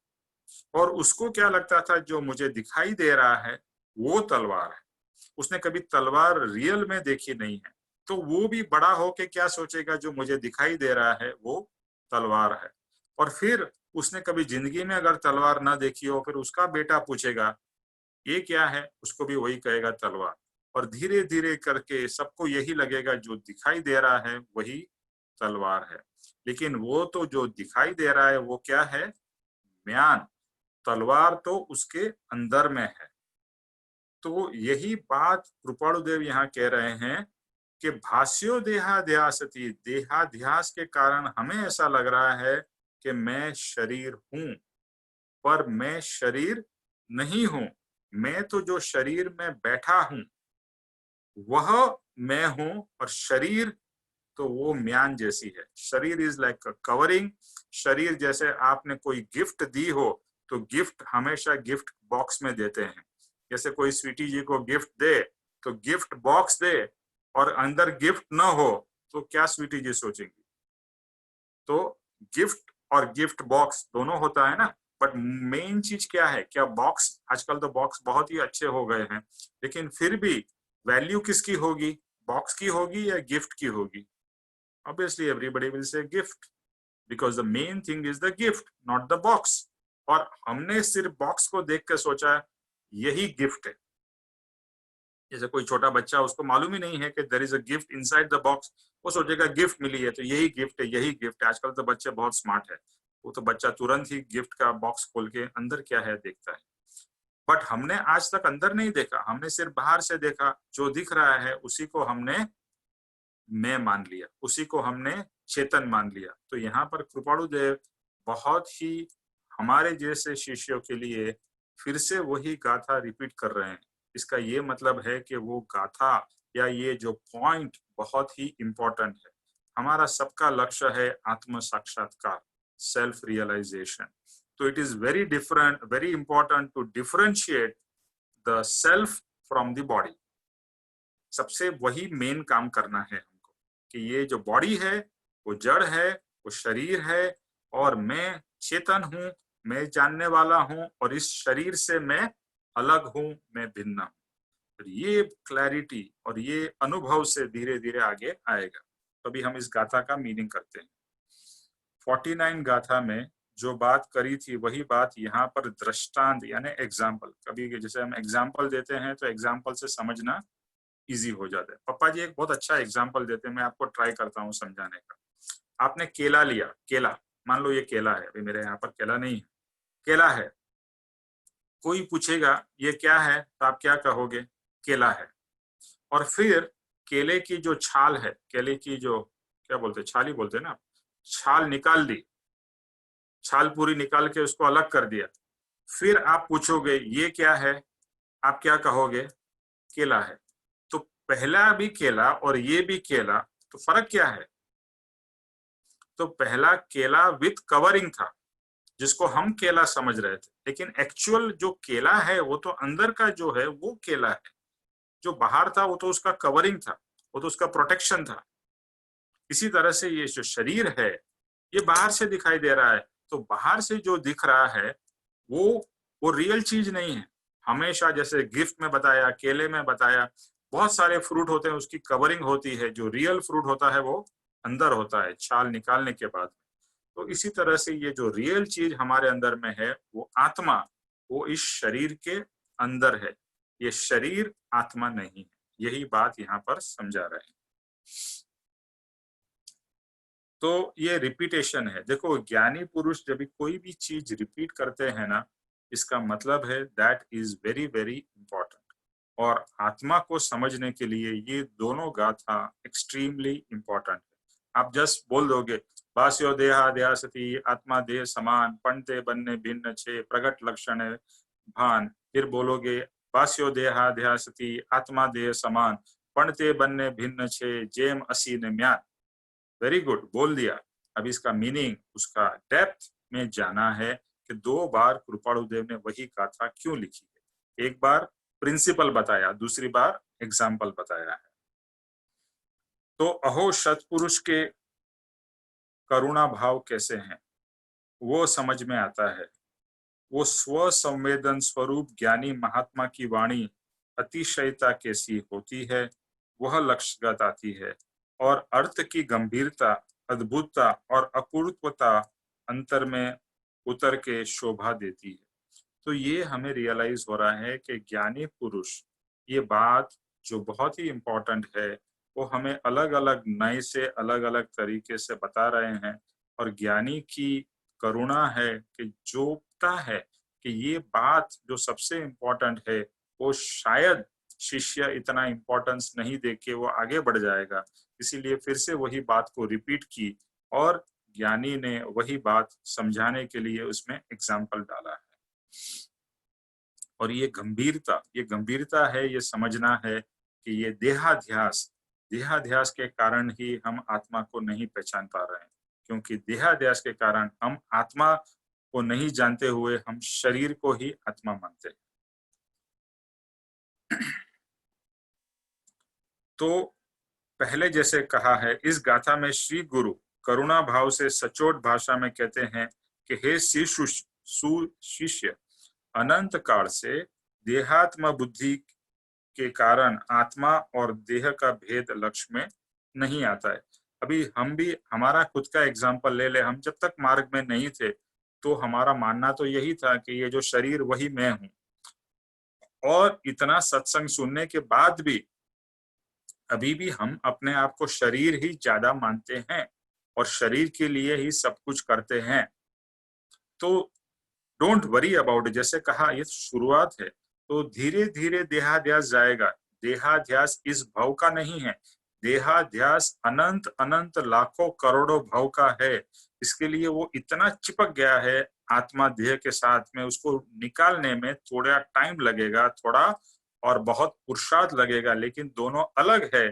और उसको क्या लगता था, जो मुझे दिखाई दे रहा है वो तलवार है. उसने कभी तलवार रियल में देखी नहीं है, तो वो भी बड़ा होके क्या सोचेगा, जो मुझे दिखाई दे रहा है वो तलवार है. और फिर उसने कभी जिंदगी में अगर तलवार ना देखी हो, फिर उसका बेटा पूछेगा ये क्या है, उसको भी वही कहेगा तलवार. और धीरे धीरे करके सबको यही लगेगा जो दिखाई दे रहा है वही तलवार है। लेकिन वो तो जो दिखाई दे रहा है वो क्या है? म्यान। तलवार तो उसके अंदर में है। तो यही बात कृपाणुदेव यहाँ कह रहे हैं कि भाष्यो देहाध्यासति, देहाध्यास के कारण हमें ऐसा लग रहा है कि मैं शरीर हूं, पर मैं शरीर नहीं हूं। मैं तो जो शरीर में बैठा हूं वह मैं हूं, और शरीर तो वो म्यान जैसी है। शरीर इज लाइक कवरिंग। शरीर जैसे आपने कोई गिफ्ट दी हो तो गिफ्ट हमेशा गिफ्ट बॉक्स में देते हैं। जैसे कोई स्वीटी जी को गिफ्ट दे तो गिफ्ट बॉक्स दे और अंदर गिफ्ट ना हो तो क्या स्वीटी जी सोचेंगी? तो गिफ्ट और गिफ्ट बॉक्स दोनों होता है ना। बट मेन चीज क्या है? क्या बॉक्स, आजकल तो बॉक्स बहुत ही अच्छे हो गए हैं, लेकिन फिर भी वैल्यू किसकी होगी? बॉक्स की होगी या गिफ्ट की होगी? Obviously, everybody will say gift because the main thing is the gift, not the box. और हमने सिर्फ बॉक्स को देख कर सोचा यही गिफ्ट है। जैसे कोई छोटा बच्चा, उसको मालूम ही नहीं है कि there is a gift inside the box, वो सोचेगा गिफ्ट मिली है तो यही गिफ्ट है, यही गिफ्ट है। आजकल तो बच्चे बहुत स्मार्ट है, वो तो बच्चा तुरंत ही गिफ्ट का बॉक्स खोल के अंदर क्या है देखता है। बट हमने आज तक अंदर नहीं देखा, हमने सिर्फ बाहर से देखा। जो दिख रहा है उसी को हमने मैं मान लिया, उसी को हमने चेतन मान लिया। तो यहाँ पर कृपाणुदेव बहुत ही हमारे जैसे शिष्यों के लिए फिर से वही गाथा रिपीट कर रहे हैं। इसका ये मतलब है कि वो गाथा या ये जो पॉइंट बहुत ही इम्पोर्टेंट है। हमारा सबका लक्ष्य है आत्म साक्षात्कार, सेल्फ रियलाइजेशन। तो it is very different, very important to differentiate the self from the body. सबसे वही मेन काम करना है हमको कि ये जो बॉडी है वो जड़ है, वो शरीर है, और मैं चेतन हूँ, मैं जानने वाला हूँ, और इस शरीर से मैं अलग हूँ, मैं भिन्न हूँ। तो ये क्लैरिटी और ये अनुभव से धीरे धीरे आगे आएगा। तो अभी हम इस गाथा का मीनिंग करते हैं। 49 गाथा में जो बात करी थी वही बात यहाँ पर दृष्टांत यानी एग्जाम्पल, कभी जैसे हम एग्जाम्पल देते हैं तो एग्जाम्पल से समझना इजी हो जाता है। पापा जी एक बहुत अच्छा एग्जाम्पल देते हैं, मैं आपको ट्राई करता हूँ समझाने का। आपने केला लिया, केला, मान लो ये केला है, अभी मेरे यहाँ पर केला नहीं है, केला है। कोई पूछेगा ये क्या है तो आप क्या कहोगे? केला है। और फिर केले की जो छाल है, केले की जो क्या बोलते हैं, छाल ही बोलते हैं ना, छाल निकाल दी, छाल पूरी निकाल के उसको अलग कर दिया। फिर आप पूछोगे ये क्या है, आप क्या कहोगे? केला है। तो पहला भी केला और ये भी केला, तो फर्क क्या है? तो पहला केला विथ कवरिंग था जिसको हम केला समझ रहे थे, लेकिन एक्चुअल जो केला है वो तो अंदर का जो है वो केला है। जो बाहर था वो तो उसका कवरिंग था, वो तो उसका प्रोटेक्शन था। इसी तरह से ये जो शरीर है ये बाहर से दिखाई दे रहा है, तो बाहर से जो दिख रहा है वो वो रियल चीज नहीं है। हमेशा जैसे गिफ्ट में बताया, केले में बताया, बहुत सारे फ्रूट होते हैं उसकी कवरिंग होती है, जो रियल फ्रूट होता है वो अंदर होता है छाल निकालने के बाद। तो इसी तरह से ये जो रियल चीज हमारे अंदर में है वो आत्मा, वो इस शरीर के अंदर है। ये शरीर आत्मा नहीं है, यही बात यहाँ पर समझा रहे हैं। तो ये रिपीटेशन है। देखो ज्ञानी पुरुष जब भी कोई भी चीज रिपीट करते हैं ना, इसका मतलब है that is very very important. और आत्मा को समझने के लिए ये दोनों गाथा एक्सट्रीमली इंपॉर्टेंट है। आप जस्ट बोल दोगे भाष्यो देहाद्यासति आत्मा देह समान पणते बन्ने भिन्न छे प्रगट लक्षण भान। फिर बोलोगे भाष्यो देहाद्यासति आत्मा देह समान पणते बन्ने भिन्न छे जेम असी ने म्यान। वेरी गुड, बोल दिया। अब इसका मीनिंग, उसका डेप्थ में जाना है कि 2 बार कृपाणुदेव ने वही गाथा क्यों लिखी है। एक बार प्रिंसिपल बताया, दूसरी बार एग्जाम्पल बताया है। तो अहो सत्पुरुष के करुणा भाव कैसे हैं वो समझ में आता है। वो स्व संवेदन स्वरूप ज्ञानी महात्मा की वाणी अतिशयता कैसी होती है वह लक्ष्यगत आती है, और अर्थ की गंभीरता, अद्भुतता और अपूर्वता अंतर में उतर के शोभा देती है। तो ये हमें रियलाइज हो रहा है कि ज्ञानी पुरुष, ये बात जो बहुत ही इंपॉर्टेंट है, वो हमें अलग अलग नए से अलग अलग तरीके से बता रहे हैं। और ज्ञानी की करुणा है कि जो पता है कि ये बात जो सबसे इम्पोर्टेंट है वो शायद शिष्य इतना इम्पोर्टेंस नहीं दे के वो आगे बढ़ जाएगा, इसीलिए फिर से वही बात को रिपीट की और ज्ञानी ने वही बात समझाने के लिए उसमें एग्जाम्पल डाला है। और ये गंभीरता है, ये समझना है कि ये देहाध्यास के कारण ही हम आत्मा को नहीं पहचान पा रहे हैं, क्योंकि देहाध्यास के कारण हम आत्मा को नहीं जानते हुए हम शरीर को ही आत्मा मानते हैं। तो पहले जैसे कहा है, इस गाथा में श्री गुरु करुणा भाव से सचोट भाषा में कहते हैं कि हे शिष्य, अनंत काल से देहात्म बुद्धि के कारण आत्मा और देह का भेद लक्ष्य में नहीं आता है। अभी हम भी हमारा खुद का एग्जाम्पल ले ले, हम जब तक मार्ग में नहीं थे तो हमारा मानना तो यही था कि ये जो शरीर वही मैं हूं, और इतना सत्संग सुनने के बाद भी अभी भी हम अपने आप को शरीर ही ज्यादा मानते हैं और शरीर के लिए ही सब कुछ करते हैं। तो डोंट वरी अबाउट इट, जैसे कहा ये शुरुआत है, तो धीरे धीरे देहाध्यास जाएगा। देहाध्यास इस भव का नहीं है, देहाध्यास अनंत अनंत लाखों करोड़ों भव का है। इसके लिए वो इतना चिपक गया है आत्मा देह के साथ में, उसको निकालने में थोड़ा टाइम लगेगा, थोड़ा और बहुत पुरुषार्थ लगेगा, लेकिन दोनों अलग है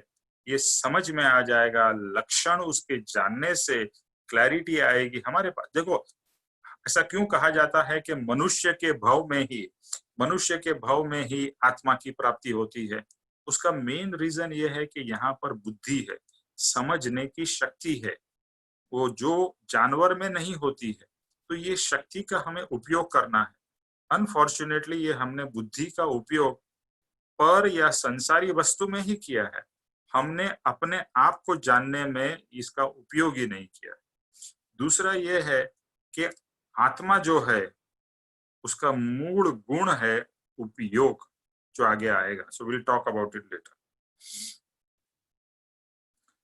ये समझ में आ जाएगा। लक्षण उसके जानने से क्लैरिटी आएगी हमारे पास। देखो ऐसा क्यों कहा जाता है कि मनुष्य के भव में ही आत्मा की प्राप्ति होती है? उसका मेन रीजन ये है कि यहाँ पर बुद्धि है, समझने की शक्ति है, वो जो जानवर में नहीं होती है। तो ये शक्ति का हमें उपयोग करना है। अनफॉर्चुनेटली ये हमने बुद्धि का उपयोग पर या संसारी वस्तु में ही किया है, हमने अपने आप को जानने में इसका उपयोग ही नहीं किया। दूसरा ये है कि आत्मा जो है उसका मूल गुण है उपयोग, जो आगे आएगा। So will talk about it later.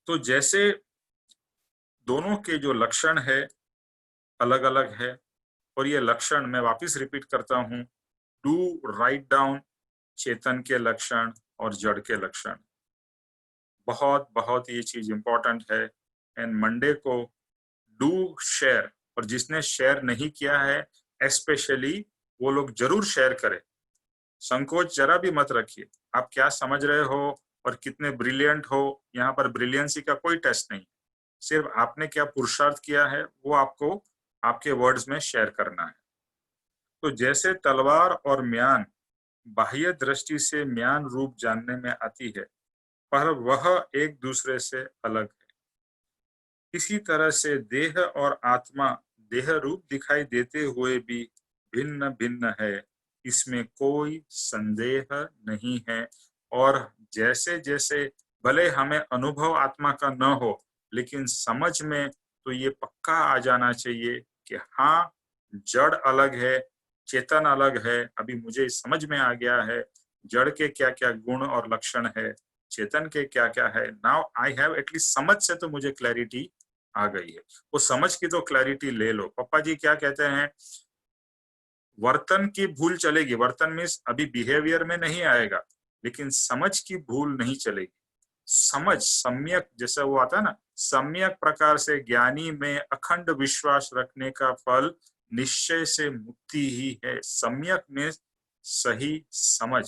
तो जैसे दोनों के जो लक्षण है अलग अलग है, और ये लक्षण मैं वापस रिपीट करता हूं, डू राइट डाउन चेतन के लक्षण और जड़ के लक्षण। बहुत बहुत ये चीज इंपॉर्टेंट है। एंड मंडे को डू शेयर, और जिसने शेयर नहीं किया है एस्पेशली वो लोग जरूर शेयर करें। संकोच जरा भी मत रखिए, आप क्या समझ रहे हो और कितने ब्रिलियंट हो, यहाँ पर ब्रिलियंसी का कोई टेस्ट नहीं, सिर्फ आपने क्या पुरुषार्थ किया है वो आपको आपके वर्ड्स में शेयर करना है। तो जैसे तलवार और म्यान बाह्य दृष्टि से म्यान रूप जानने में आती है, पर वह एक दूसरे से अलग है, इसी तरह से देह और आत्मा देह रूप दिखाई देते हुए भी भिन्न भिन्न है, इसमें कोई संदेह नहीं है। और जैसे जैसे भले हमें अनुभव आत्मा का न हो, लेकिन समझ में तो ये पक्का आ जाना चाहिए कि हाँ, जड़ अलग है, चेतन अलग है। अभी मुझे समझ में आ गया है जड़ के क्या क्या गुण और लक्षण है, चेतन के क्या क्या है। नाउ आई हैव एटलीस्ट समझ से तो मुझे क्लैरिटी आ गई है। वो समझ की तो क्लैरिटी ले लो। पप्पा जी क्या कहते हैं, वर्तन की भूल चलेगी, वर्तन मीन्स अभी बिहेवियर में नहीं आएगा, लेकिन समझ की भूल नहीं चलेगी। समझ सम्यक, जैसा वो आता है ना, सम्यक प्रकार से ज्ञानी में अखंड विश्वास रखने का फल निश्चय से मुक्ति ही है। सम्यक में सही समझ।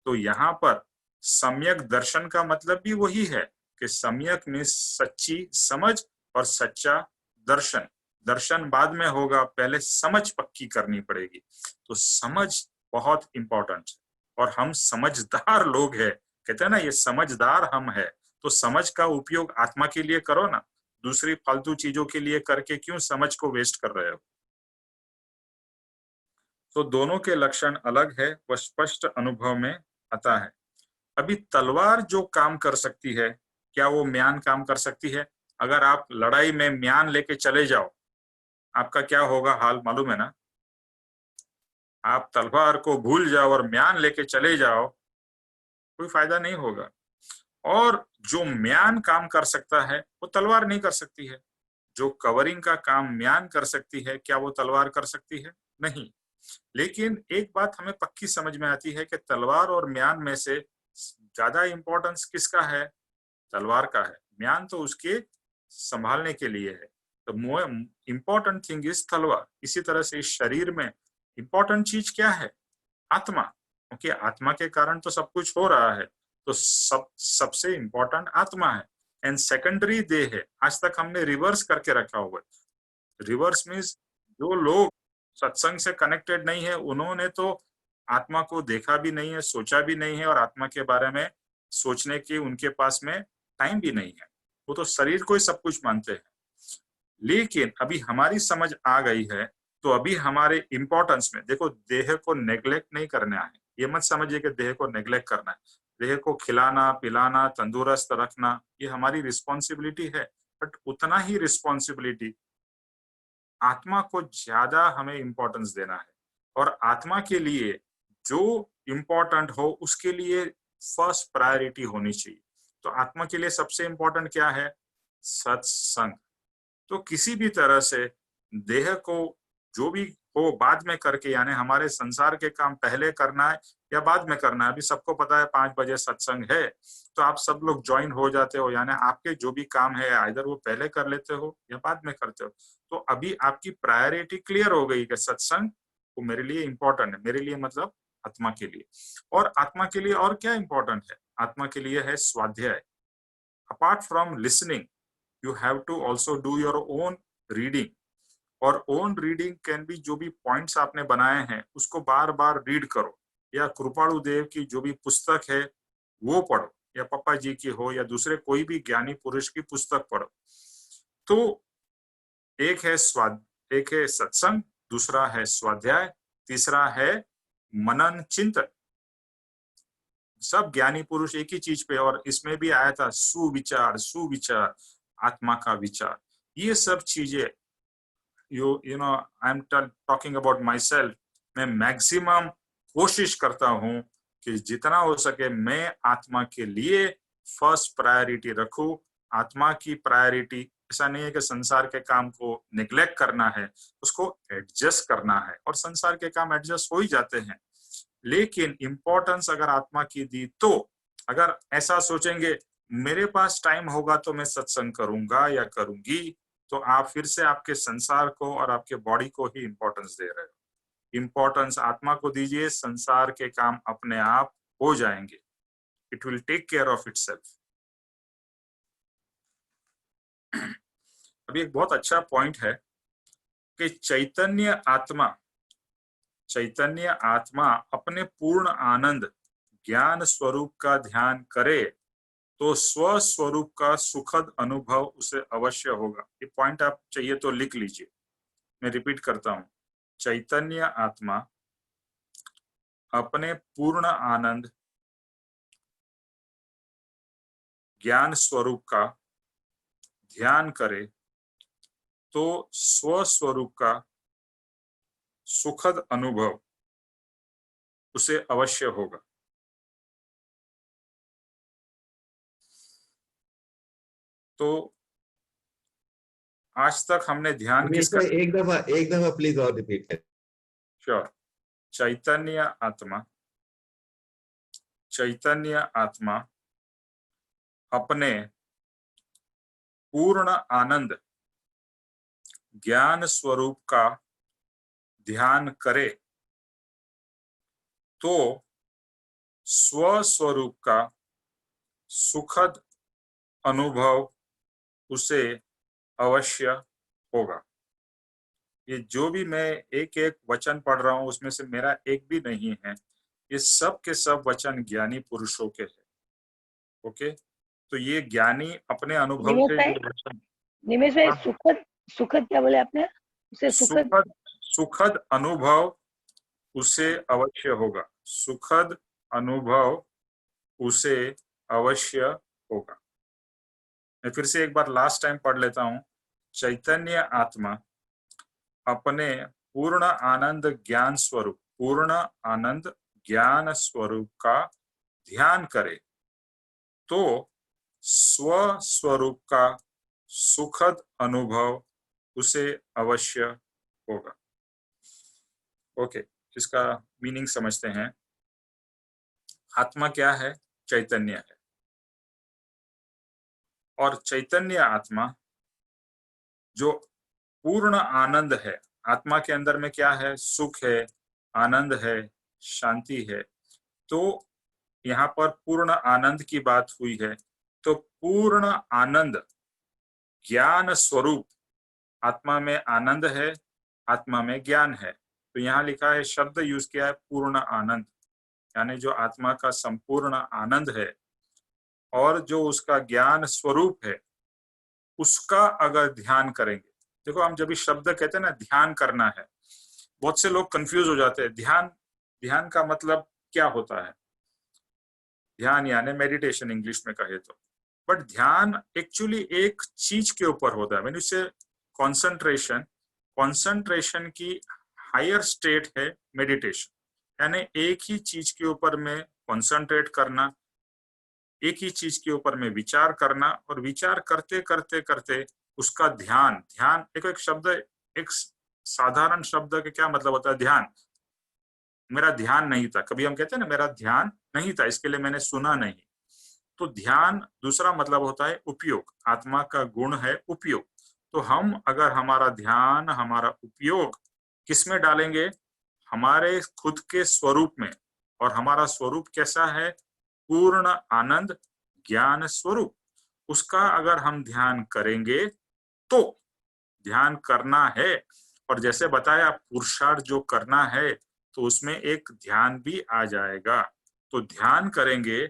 तो यहाँ पर सम्यक दर्शन का मतलब भी वही है कि सम्यक में सच्ची समझ और सच्चा दर्शन। दर्शन बाद में होगा, पहले समझ पक्की करनी पड़ेगी। तो समझ बहुत इंपॉर्टेंट है, और हम समझदार लोग हैं। कहते हैं ना ये समझदार हम है, तो समझ का उपयोग आत्मा के लिए करो ना, दूसरी फालतू चीजों के लिए करके क्यों समझ को वेस्ट कर रहे हो। तो दोनों के लक्षण अलग है, वह स्पष्ट अनुभव में आता है। अभी तलवार जो काम कर सकती है, क्या वो म्यान काम कर सकती है? अगर आप लड़ाई में म्यान लेके चले जाओ, आपका क्या होगा हाल मालूम है ना? आप तलवार को भूल जाओ और म्यान लेके चले जाओ, कोई फायदा नहीं होगा। और जो म्यान काम कर सकता है वो तलवार नहीं कर सकती है। जो कवरिंग का काम म्यान कर सकती है, क्या वो तलवार कर सकती है? नहीं। लेकिन एक बात हमें पक्की समझ में आती है कि तलवार और म्यान में से ज्यादा इंपॉर्टेंस किसका है? तलवार का है। म्यान तो उसके संभालने के लिए है। तो इम्पोर्टेंट थिंग इज तलवार। इसी तरह से इस शरीर में इंपॉर्टेंट चीज क्या है? आत्मा। क्योंकि आत्मा के कारण तो सब कुछ हो रहा है, तो सबसे इंपॉर्टेंट आत्मा है एंड सेकेंडरी देह है। आज तक हमने रिवर्स करके रखा हुआ है। रिवर्स मीन्स जो लोग सत्संग से कनेक्टेड नहीं है उन्होंने तो आत्मा को देखा भी नहीं है, सोचा भी नहीं है, और आत्मा के बारे में सोचने की उनके पास में टाइम भी नहीं है। वो तो शरीर को ही सब कुछ मानते हैं। लेकिन अभी हमारी समझ आ गई है, तो अभी हमारे इंपॉर्टेंस में देखो, देह को नेग्लेक्ट नहीं करना है। ये मत समझिए कि देह को नेग्लेक्ट करना है। देह को खिलाना पिलाना तंदुरुस्त रखना ये हमारी रिस्पॉन्सिबिलिटी है, बट उतना ही रिस्पॉन्सिबिलिटी आत्मा को ज्यादा हमें इंपॉर्टेंस देना है। और आत्मा के लिए जो इंपॉर्टेंट हो उसके लिए फर्स्ट प्रायोरिटी होनी चाहिए। तो आत्मा के लिए सबसे इंपॉर्टेंट क्या है? सत्संग। तो किसी भी तरह से देह को जो भी हो बाद में करके, यानी हमारे संसार के काम पहले करना है या बाद में करना है। अभी सबको पता है 5 बजे सत्संग है, तो आप सब लोग ज्वाइन हो जाते हो, यानी आपके जो भी काम है आइदर वो पहले कर लेते हो या बाद में करते हो। तो अभी आपकी प्रायोरिटी क्लियर हो गई कि सत्संग वो मेरे लिए इंपॉर्टेंट है। मेरे लिए मतलब आत्मा के लिए। और आत्मा के लिए और क्या इंपॉर्टेंट है? आत्मा के लिए है स्वाध्याय। Apart from listening you have to also do your own reading। और ओन रीडिंग कैन बी जो भी पॉइंट्स आपने बनाए हैं उसको बार बार रीड करो, या कृपाणु देव की जो भी पुस्तक है वो पढ़ो, या पप्पा जी की हो या दूसरे कोई भी ज्ञानी पुरुष की पुस्तक पढ़ो। तो एक है सत्संग, दूसरा है स्वाध्याय, तीसरा है मनन चिंतन। सब ज्ञानी पुरुष एक ही चीज पे, और इसमें भी आया था सुविचार आत्मा का विचार। ये सब चीजें you know I'm talking about myself। मैं मैक्सिमम कोशिश करता हूं कि जितना हो सके मैं आत्मा के लिए फर्स्ट प्रायोरिटी रखूं। आत्मा की प्रायोरिटी ऐसा नहीं है कि संसार के काम को निग्लेक्ट करना है, उसको एडजस्ट करना है, और संसार के काम एडजस्ट हो ही जाते हैं। लेकिन इंपॉर्टेंस अगर आत्मा की दी, तो अगर ऐसा सोचेंगे मेरे पास टाइम होगा तो मैं सत्संग करूंगा या करूंगी, तो आप फिर से आपके संसार को और आपके बॉडी को ही इंपॉर्टेंस दे रहे हो। इंपॉर्टेंस आत्मा को दीजिए, संसार के काम अपने आप हो जाएंगे। It will take care of itself. अभी एक बहुत अच्छा पॉइंट है कि चैतन्य आत्मा अपने पूर्ण आनंद ज्ञान स्वरूप का ध्यान करे तो स्व स्वरूप का सुखद अनुभव उसे अवश्य होगा। ये पॉइंट आप चाहिए तो लिख लीजिए, मैं रिपीट करता हूं। चैतन्य आत्मा अपने पूर्ण आनंद ज्ञान स्वरूप का ध्यान करे तो स्व स्वरूप का सुखद अनुभव उसे अवश्य होगा। तो आज तक हमने ध्यान किसका? एक दफा प्लीज और रिपीट करें। श्योर। चैतन्य आत्मा अपने पूर्ण आनंद ज्ञान स्वरूप का ध्यान करे तो स्व स्वरूप का सुखद अनुभव उसे अवश्य होगा। ये जो भी मैं एक एक वचन पढ़ रहा हूं उसमें से मेरा एक भी नहीं है, ये सब के सब वचन ज्ञानी पुरुषों के हैं। ओके, तो ये ज्ञानी अपने अनुभव से निमेश भाई, सुखद क्या बोले आपने? उसे सुखद अनुभव उसे अवश्य होगा। सुखद अनुभव उसे अवश्य होगा। मैं फिर से एक बार लास्ट टाइम पढ़ लेता हूं। चैतन्य आत्मा अपने पूर्ण आनंद ज्ञान स्वरूप का ध्यान करे तो स्व स्वरूप का सुखद अनुभव उसे अवश्य होगा। ओके, इसका मीनिंग समझते हैं। आत्मा क्या है? चैतन्य है, और चैतन्य आत्मा जो पूर्ण आनंद है। आत्मा के अंदर में क्या है? सुख है, आनंद है, शांति है। तो यहाँ पर पूर्ण आनंद की बात हुई है, तो पूर्ण आनंद ज्ञान स्वरूप, आत्मा में आनंद है, आत्मा में ज्ञान है। तो यहाँ लिखा है, शब्द यूज किया है पूर्ण आनंद, यानी जो आत्मा का संपूर्ण आनंद है और जो उसका ज्ञान स्वरूप है, उसका अगर ध्यान करेंगे। देखो, हम जब भी शब्द कहते हैं ना, ध्यान करना है, बहुत से लोग कंफ्यूज हो जाते हैं। ध्यान का मतलब क्या होता है? ध्यान यानी मेडिटेशन इंग्लिश में कहे तो, बट ध्यान एक्चुअली एक चीज के ऊपर होता है। मैंने उससे कंसंट्रेशन की हायर स्टेट है मेडिटेशन, यानी एक ही चीज के ऊपर में कंसंट्रेट करना, एक ही चीज के ऊपर में विचार करना, और विचार करते करते करते उसका ध्यान एक शब्द, एक साधारण शब्द का क्या मतलब होता है? ध्यान। मेरा ध्यान नहीं था, कभी हम कहते हैं ना मेरा ध्यान नहीं था, इसके लिए मैंने सुना नहीं। तो ध्यान दूसरा मतलब होता है उपयोग। आत्मा का गुण है उपयोग। तो हम अगर हमारा ध्यान, हमारा उपयोग किस में डालेंगे? हमारे खुद के स्वरूप में। और हमारा स्वरूप कैसा है? पूर्ण आनंद ज्ञान स्वरूप। उसका अगर हम ध्यान करेंगे तो ध्यान करना है, और जैसे बताया पुरुषार्थ जो करना है, तो उसमें एक ध्यान भी आ जाएगा। तो ध्यान करेंगे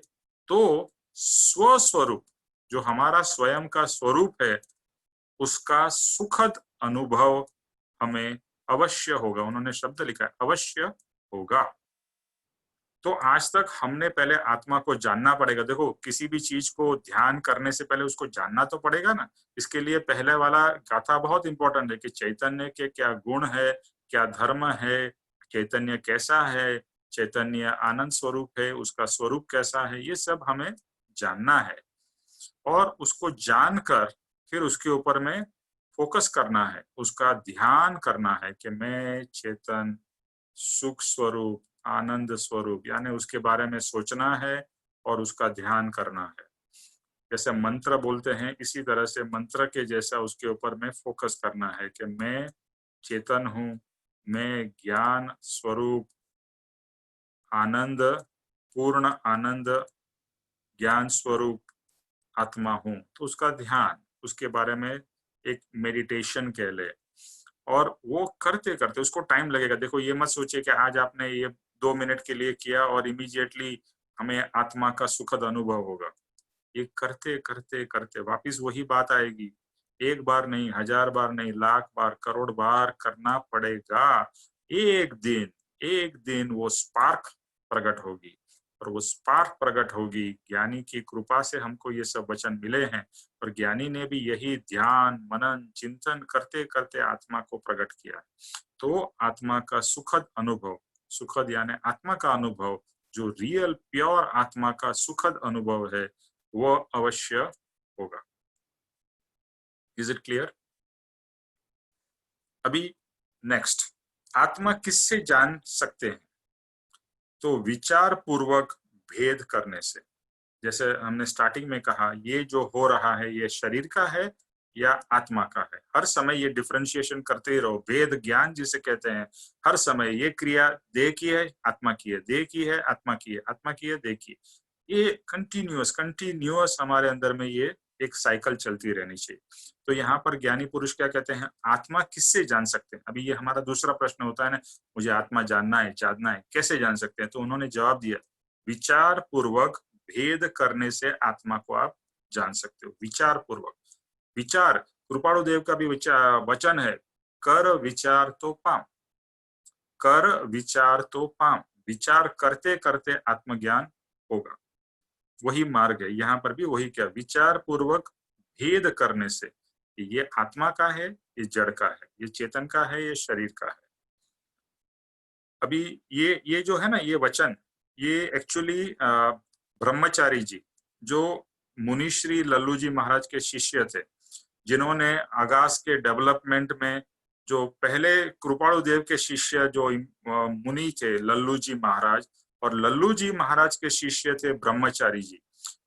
तो स्वस्वरूप, जो हमारा स्वयं का स्वरूप है, उसका सुखद अनुभव हमें अवश्य होगा। उन्होंने शब्द लिखा है, अवश्य होगा। तो आज तक हमने पहले आत्मा को जानना पड़ेगा। देखो, किसी भी चीज को ध्यान करने से पहले उसको जानना तो पड़ेगा ना। इसके लिए पहले वाला गाथा बहुत इंपॉर्टेंट है कि चैतन्य के क्या गुण है, क्या धर्म है, चैतन्य कैसा है, चैतन्य आनंद स्वरूप है, उसका स्वरूप कैसा है, ये सब हमें जानना है। और उसको जानकर फिर उसके ऊपर में फोकस करना है, उसका ध्यान करना है कि मैं चेतन, सुख स्वरूप, आनंद स्वरूप, यानी उसके बारे में सोचना है और उसका ध्यान करना है। जैसे मंत्र बोलते हैं, इसी तरह से मंत्र के जैसा उसके ऊपर में फोकस करना है कि मैं चेतन हूँ, मैं ज्ञान स्वरूप, आनंद, पूर्ण आनंद, ज्ञान स्वरूप आत्मा हूँ। तो उसका ध्यान, उसके बारे में एक मेडिटेशन कह ले। और वो करते करते उसको टाइम लगेगा। देखो, ये मत सोचिए कि आज आपने ये 2 मिनट के लिए किया और इमीडिएटली हमें आत्मा का सुखद अनुभव होगा। ये करते करते करते वापिस वही बात आएगी। एक बार नहीं, 1000 बार नहीं, लाख बार, करोड़ बार करना पड़ेगा। एक दिन वो स्पार्क प्रकट होगी, और वो स्पार्क प्रकट होगी। ज्ञानी की कृपा से हमको ये सब वचन मिले हैं, और ज्ञानी ने भी यही ध्यान, मनन, चिंतन करते करते आत्मा को प्रकट किया। तो आत्मा का सुखद अनुभव, सुखद यानी आत्मा का अनुभव, जो रियल प्योर आत्मा का सुखद अनुभव है, वो अवश्य होगा। Is it clear? अभी नेक्स्ट, आत्मा किससे जान सकते हैं? तो विचार पूर्वक भेद करने से। जैसे हमने स्टार्टिंग में कहा, ये जो हो रहा है ये शरीर का है या आत्मा का है। हर समय ये डिफरेंशिएशन करते ही रहो। वेद ज्ञान जिसे कहते हैं, हर समय ये क्रिया देह की है, आत्मा की है, देह की है, आत्मा की है, आत्मा की है, देह की। ये कंटिन्यूअस हमारे अंदर में ये एक साइकिल चलती रहनी चाहिए। तो यहाँ पर ज्ञानी पुरुष क्या कहते हैं? आत्मा किससे जान सकते हैं? अभी ये हमारा दूसरा प्रश्न होता है ना, मुझे आत्मा जानना है, कैसे जान सकते हैं? तो उन्होंने जवाब दिया, विचार पूर्वक भेद करने से आत्मा को आप जान सकते हो। विचार पूर्वक। विचार, कृपाणु देव का भी वचन है, कर विचार तो पाम, कर विचार तो पाम। विचार करते करते आत्मज्ञान होगा, वही मार्ग है। यहाँ पर भी वही क्या, विचार पूर्वक भेद करने से, ये आत्मा का है, ये जड़ का है, ये चेतन का है, ये शरीर का है। अभी ये जो है ना, ये वचन, ये एक्चुअली ब्रह्मचारी जी जो मुनिश्री लल्लू जी महाराज के शिष्य थे, जिन्होंने आगास के डेवलपमेंट में जो पहले कृपाणु देव के शिष्य जो मुनि थे लल्लू जी महाराज, और लल्लू जी महाराज के शिष्य थे ब्रह्मचारी जी,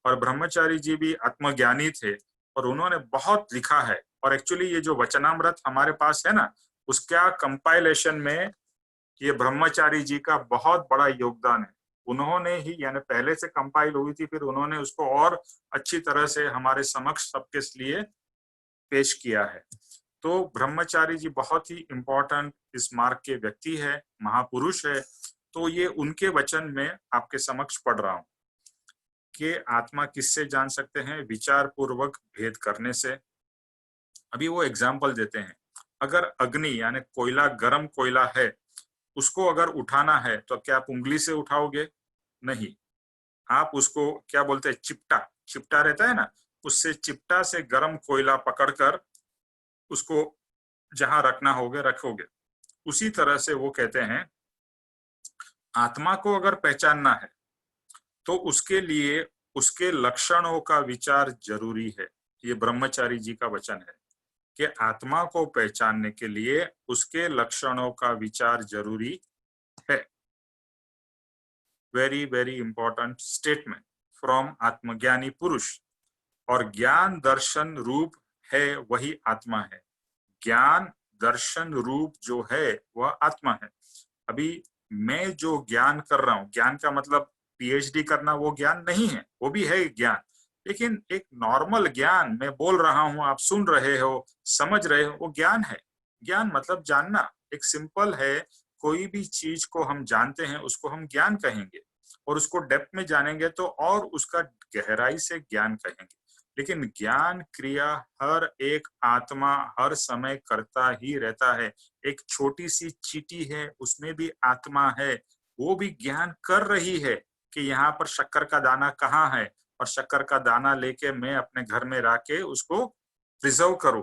और ब्रह्मचारी जी भी आत्मज्ञानी थे और उन्होंने बहुत लिखा है। और एक्चुअली ये जो वचनामृत हमारे पास है ना, उसका कंपाइलेशन में ये ब्रह्मचारी जी का बहुत बड़ा योगदान है। उन्होंने ही, यानी पहले से कंपाइल हुई थी, फिर उन्होंने उसको और अच्छी तरह से हमारे समक्ष सबके लिए पेश किया है। तो ब्रह्मचारी जी बहुत ही इंपॉर्टेंट इस मार्ग के व्यक्ति है, महापुरुष है। तो ये उनके वचन में आपके समक्ष पढ़ रहा हूं कि आत्मा किससे जान सकते हैं? विचार पूर्वक भेद करने से। अभी वो एग्जाम्पल देते हैं, अगर अग्नि यानी कोयला, गर्म कोयला है, उसको अगर उठाना है तो क्या आप उंगली से उठाओगे? नहीं, आप उसको क्या बोलते हैं, चिपटा, चिपटा रहता है ना, उससे चिपटा से गर्म कोयला पकड़कर उसको जहां रखना होगा रखोगे। उसी तरह से वो कहते हैं आत्मा को अगर पहचानना है तो उसके लिए उसके लक्षणों का विचार जरूरी है। ये ब्रह्मचारी जी का वचन है कि आत्मा को पहचानने के लिए उसके लक्षणों का विचार जरूरी है। Very very important statement from आत्मज्ञानी पुरुष। और ज्ञान दर्शन रूप है वही आत्मा है। ज्ञान दर्शन रूप जो है वह आत्मा है। अभी मैं जो ज्ञान कर रहा हूं, ज्ञान का मतलब पीएचडी करना वो ज्ञान नहीं है, वो भी है ज्ञान, लेकिन एक नॉर्मल ज्ञान, मैं बोल रहा हूं, आप सुन रहे हो, समझ रहे हो, वो ज्ञान है। ज्ञान मतलब जानना, एक सिंपल है। कोई भी चीज को हम जानते हैं उसको हम ज्ञान कहेंगे, और उसको डेप्थ में जानेंगे तो और उसका गहराई से ज्ञान कहेंगे। लेकिन ज्ञान क्रिया हर एक आत्मा हर समय करता ही रहता है। एक छोटी सी चींटी है, उसमें भी आत्मा है, वो भी ज्ञान कर रही है कि यहाँ पर शक्कर का दाना कहाँ है, और शक्कर का दाना लेके मैं अपने घर में रख के उसको प्रिजर्व करूं।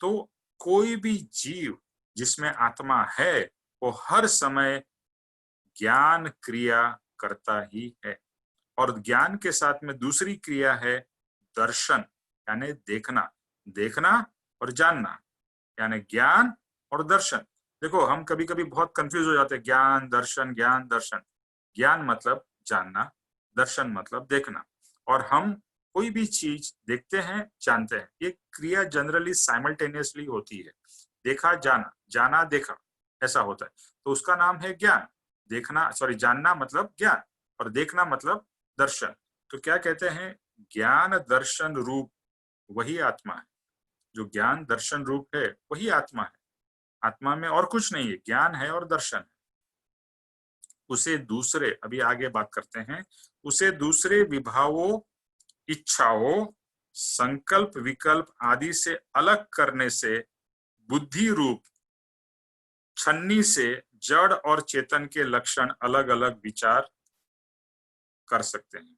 तो कोई भी जीव जिसमें आत्मा है वो हर समय ज्ञान क्रिया करता ही है। और ज्ञान के साथ में दूसरी क्रिया है दर्शन, यानी देखना। देखना और जानना, यानी ज्ञान और दर्शन। देखो, हम कभी कभी बहुत कंफ्यूज हो जाते हैं, ज्ञान दर्शन, ज्ञान दर्शन। ज्ञान मतलब जानना, दर्शन मतलब देखना। और हम कोई भी चीज देखते हैं, जानते हैं, ये क्रिया जनरली साइमल्टेनियसली होती है। देखा जाना, जाना देखा, ऐसा होता है, तो उसका नाम है ज्ञान। देखना, सॉरी, जानना मतलब ज्ञान, और देखना मतलब दर्शन। तो क्या कहते हैं, ज्ञान दर्शन रूप वही आत्मा है। जो ज्ञान दर्शन रूप है वही आत्मा है। आत्मा में और कुछ नहीं है, ज्ञान है और दर्शन है। उसे दूसरे, अभी आगे बात करते हैं, उसे दूसरे विभावों, इच्छाओं, संकल्प, विकल्प आदि से अलग करने से बुद्धि रूप छन्नी से जड़ और चेतन के लक्षण अलग अलग विचार कर सकते हैं।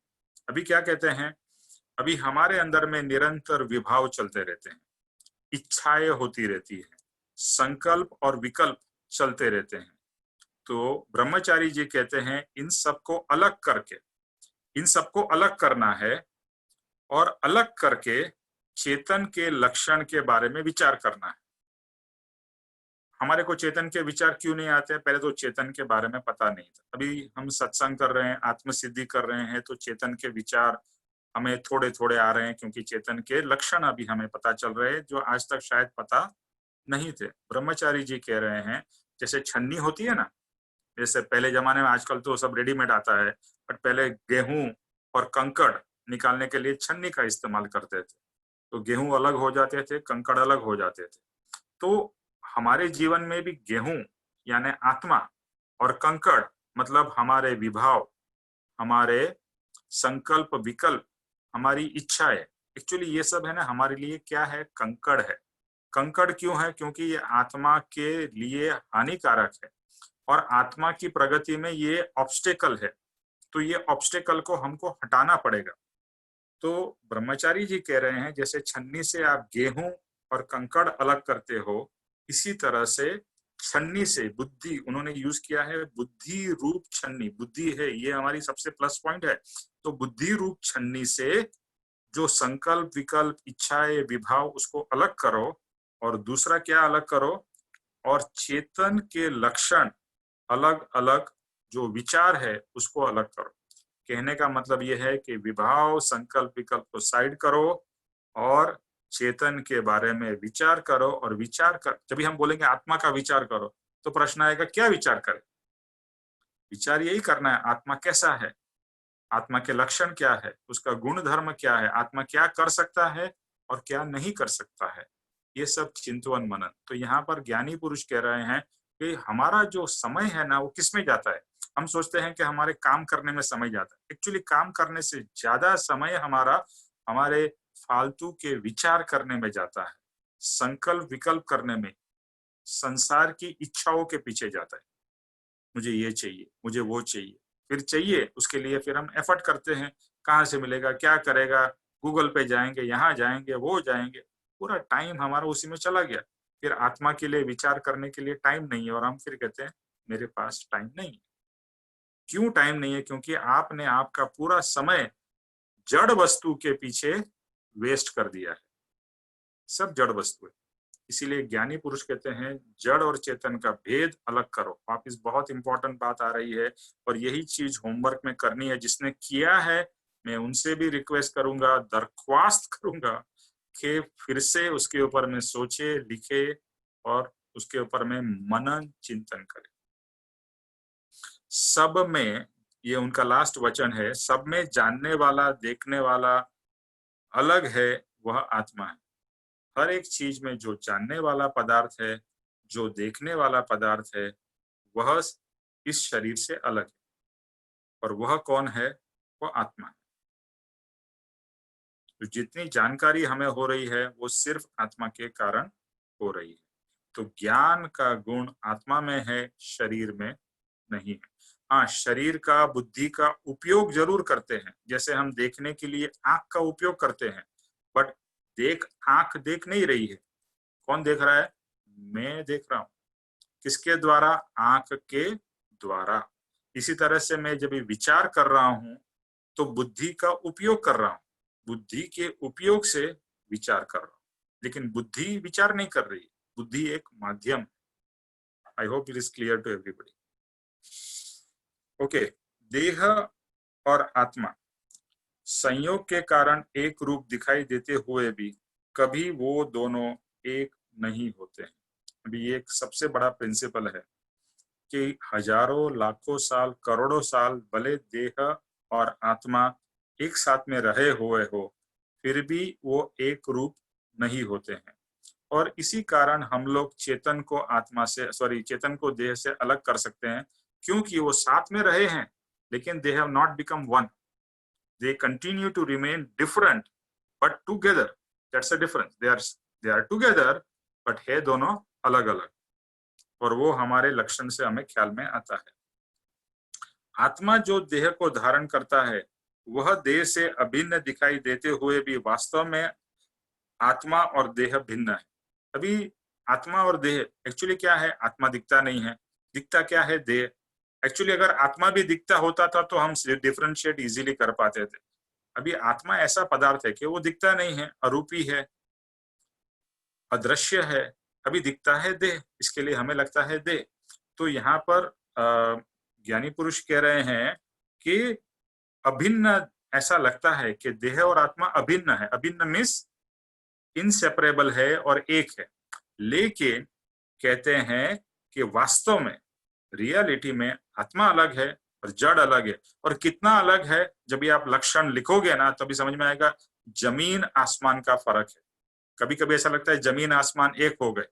अभी क्या कहते हैं, अभी हमारे अंदर में निरंतर विभाव चलते रहते हैं, इच्छाएं होती रहती है, संकल्प और विकल्प चलते रहते हैं। तो ब्रह्मचारी जी कहते हैं इन सबको अलग करके, इन सबको अलग करना है, और अलग करके चेतन के लक्षण के बारे में विचार करना है। हमारे को चेतन के विचार क्यों नहीं आते हैं? पहले तो चेतन के बारे में पता नहीं था। अभी हम सत्संग कर रहे हैं, आत्मसिद्धि कर रहे हैं, तो चेतन के विचार हमें थोड़े थोड़े आ रहे हैं, क्योंकि चेतन के लक्षण अभी हमें पता चल रहे हैं जो आज तक शायद पता नहीं थे। ब्रह्मचारी जी कह रहे हैं जैसे छन्नी होती है ना, जैसे पहले जमाने में, आजकल तो सब रेडीमेड आता है, बट पहले गेहूं और कंकड़ निकालने के लिए छन्नी का इस्तेमाल करते थे। तो गेहूं अलग हो जाते थे, कंकड़ अलग हो जाते थे। तो हमारे जीवन में भी गेहूं यानी आत्मा और कंकड़ मतलब हमारे विभाव, हमारे संकल्प, विकल्प, हमारी इच्छाएं, एक्चुअली ये सब है ना हमारे लिए क्या है, कंकड़ है। कंकड़ क्यों है? क्योंकि ये आत्मा के लिए हानिकारक है, और आत्मा की प्रगति में ये ऑब्स्टेकल है। तो ये ऑब्स्टेकल को हमको हटाना पड़ेगा। तो ब्रह्मचारी जी कह रहे हैं जैसे छन्नी से आप गेहूं और कंकड़ अलग करते हो, इसी तरह से छन्नी से बुद्धि, उन्होंने यूज किया है बुद्धि रूप छन्नी। बुद्धि है, ये हमारी सबसे प्लस पॉइंट है। तो बुद्धि रूप छन्नी से जो संकल्प, विकल्प, इच्छाएं, विभाव, उसको अलग करो, और दूसरा क्या अलग करो, और चेतन के लक्षण अलग अलग जो विचार है उसको अलग करो। कहने का मतलब यह है कि विभाव, संकल्प, विकल्प को साइड करो और चेतन के बारे में विचार करो। और विचार कर, जब भी हम बोलेंगे आत्मा का विचार करो, तो प्रश्न आएगा क्या विचार करें। विचार यही करना है, आत्मा कैसा है, आत्मा के लक्षण क्या है, उसका गुण धर्म क्या है, आत्मा क्या कर सकता है और क्या नहीं कर सकता है, ये सब चिंतन मनन। तो यहाँ पर ज्ञानी पुरुष कह रहे हैं कि हमारा जो समय है ना, वो किस में जाता है। हम सोचते हैं कि हमारे काम करने में समय जाता है, एक्चुअली काम करने से ज्यादा समय हमारा हमारे फालतू के विचार करने में जाता है, संकल्प विकल्प करने में, संसार की इच्छाओं के पीछे जाता है। मुझे ये चाहिए, मुझे वो चाहिए, फिर चाहिए उसके लिए फिर हम एफर्ट करते हैं, कहाँ से मिलेगा, क्या करेगा, गूगल पे जाएंगे, यहाँ जाएंगे, वो जाएंगे, पूरा टाइम हमारा उसी में चला गया। फिर आत्मा के लिए विचार करने के लिए टाइम नहीं है, और हम फिर कहते हैं मेरे पास टाइम नहीं है। क्यों टाइम नहीं है? क्योंकि आपने आपका पूरा समय जड़ वस्तु के पीछे वेस्ट कर दिया है। सब जड़ वस्तु है। इसीलिए ज्ञानी पुरुष कहते हैं जड़ और चेतन का भेद अलग करो। वापिस बहुत इंपॉर्टेंट बात आ रही है, और यही चीज होमवर्क में करनी है। जिसने किया है मैं उनसे भी रिक्वेस्ट करूंगा, दरख्वास्त करूंगा कि फिर से उसके ऊपर में सोचे, लिखे और उसके ऊपर में मनन चिंतन करे। सब में, ये उनका लास्ट वचन है, सब में जानने वाला, देखने वाला अलग है, वह आत्मा है। हर एक चीज में जो जानने वाला पदार्थ है, जो देखने वाला पदार्थ है, वह इस शरीर से अलग है। और वह कौन है? वह आत्मा है। तो जितनी जानकारी हमें हो रही है वो सिर्फ आत्मा के कारण हो रही है। तो ज्ञान का गुण आत्मा में है, शरीर में नहीं है। हाँ, शरीर का, बुद्धि का उपयोग जरूर करते हैं। जैसे हम देखने के लिए आंख का उपयोग करते हैं, बट आंख देख नहीं रही है। कौन देख रहा है? मैं देख रहा हूं। किसके द्वारा? आंख के द्वारा। इसी तरह से मैं जब विचार कर रहा हूं तो बुद्धि का उपयोग कर रहा हूं, बुद्धि के उपयोग से विचार कर रहा हूं, लेकिन बुद्धि विचार नहीं कर रही। बुद्धि एक माध्यम। I hope it is clear to everybody. Okay, देह और आत्मा संयोग के कारण एक रूप दिखाई देते हुए भी कभी वो दोनों एक नहीं होते हैं। अभी ये एक सबसे बड़ा प्रिंसिपल है कि हजारों, लाखों साल, करोड़ों साल भले देह और आत्मा एक साथ में रहे हुए हो, फिर भी वो एक रूप नहीं होते हैं। और इसी कारण हम लोग चेतन को आत्मा से, चेतन को देह से अलग कर सकते हैं, क्योंकि वो साथ में रहे हैं, लेकिन they have not become one. They continue to remain different but together. That's a difference. They are together but है दोनों अलग अलग। और वो हमारे लक्षण से हमें ख्याल में आता है। आत्मा जो देह को धारण करता है वह देह से अभिन्न दिखाई देते हुए भी वास्तव में आत्मा और देह भिन्न है। अभी आत्मा और देह एक्चुअली क्या है? आत्मा दिखता नहीं है, दिखता क्या है? देह। एक्चुअली अगर आत्मा भी दिखता होता था तो हम डिफरेंशिएट इजीली कर पाते थे। अभी आत्मा ऐसा पदार्थ है कि वो दिखता नहीं है, अरूपी है, अदृश्य है। अभी दिखता है देह, इसके लिए हमें लगता है देह। तो यहाँ पर ज्ञानी पुरुष कह रहे हैं कि अभिन्न, ऐसा लगता है कि देह और आत्मा अभिन्न है। अभिन्न मीन्स इनसेपरेबल है और एक है, लेकिन कहते हैं कि वास्तव में, रियलिटी में आत्मा अलग है और जड़ अलग है। और कितना अलग है, जब भी आप लक्षण लिखोगे ना तभी समझ में आएगा। जमीन आसमान का फर्क है। कभी कभी ऐसा लगता है जमीन आसमान एक हो गए,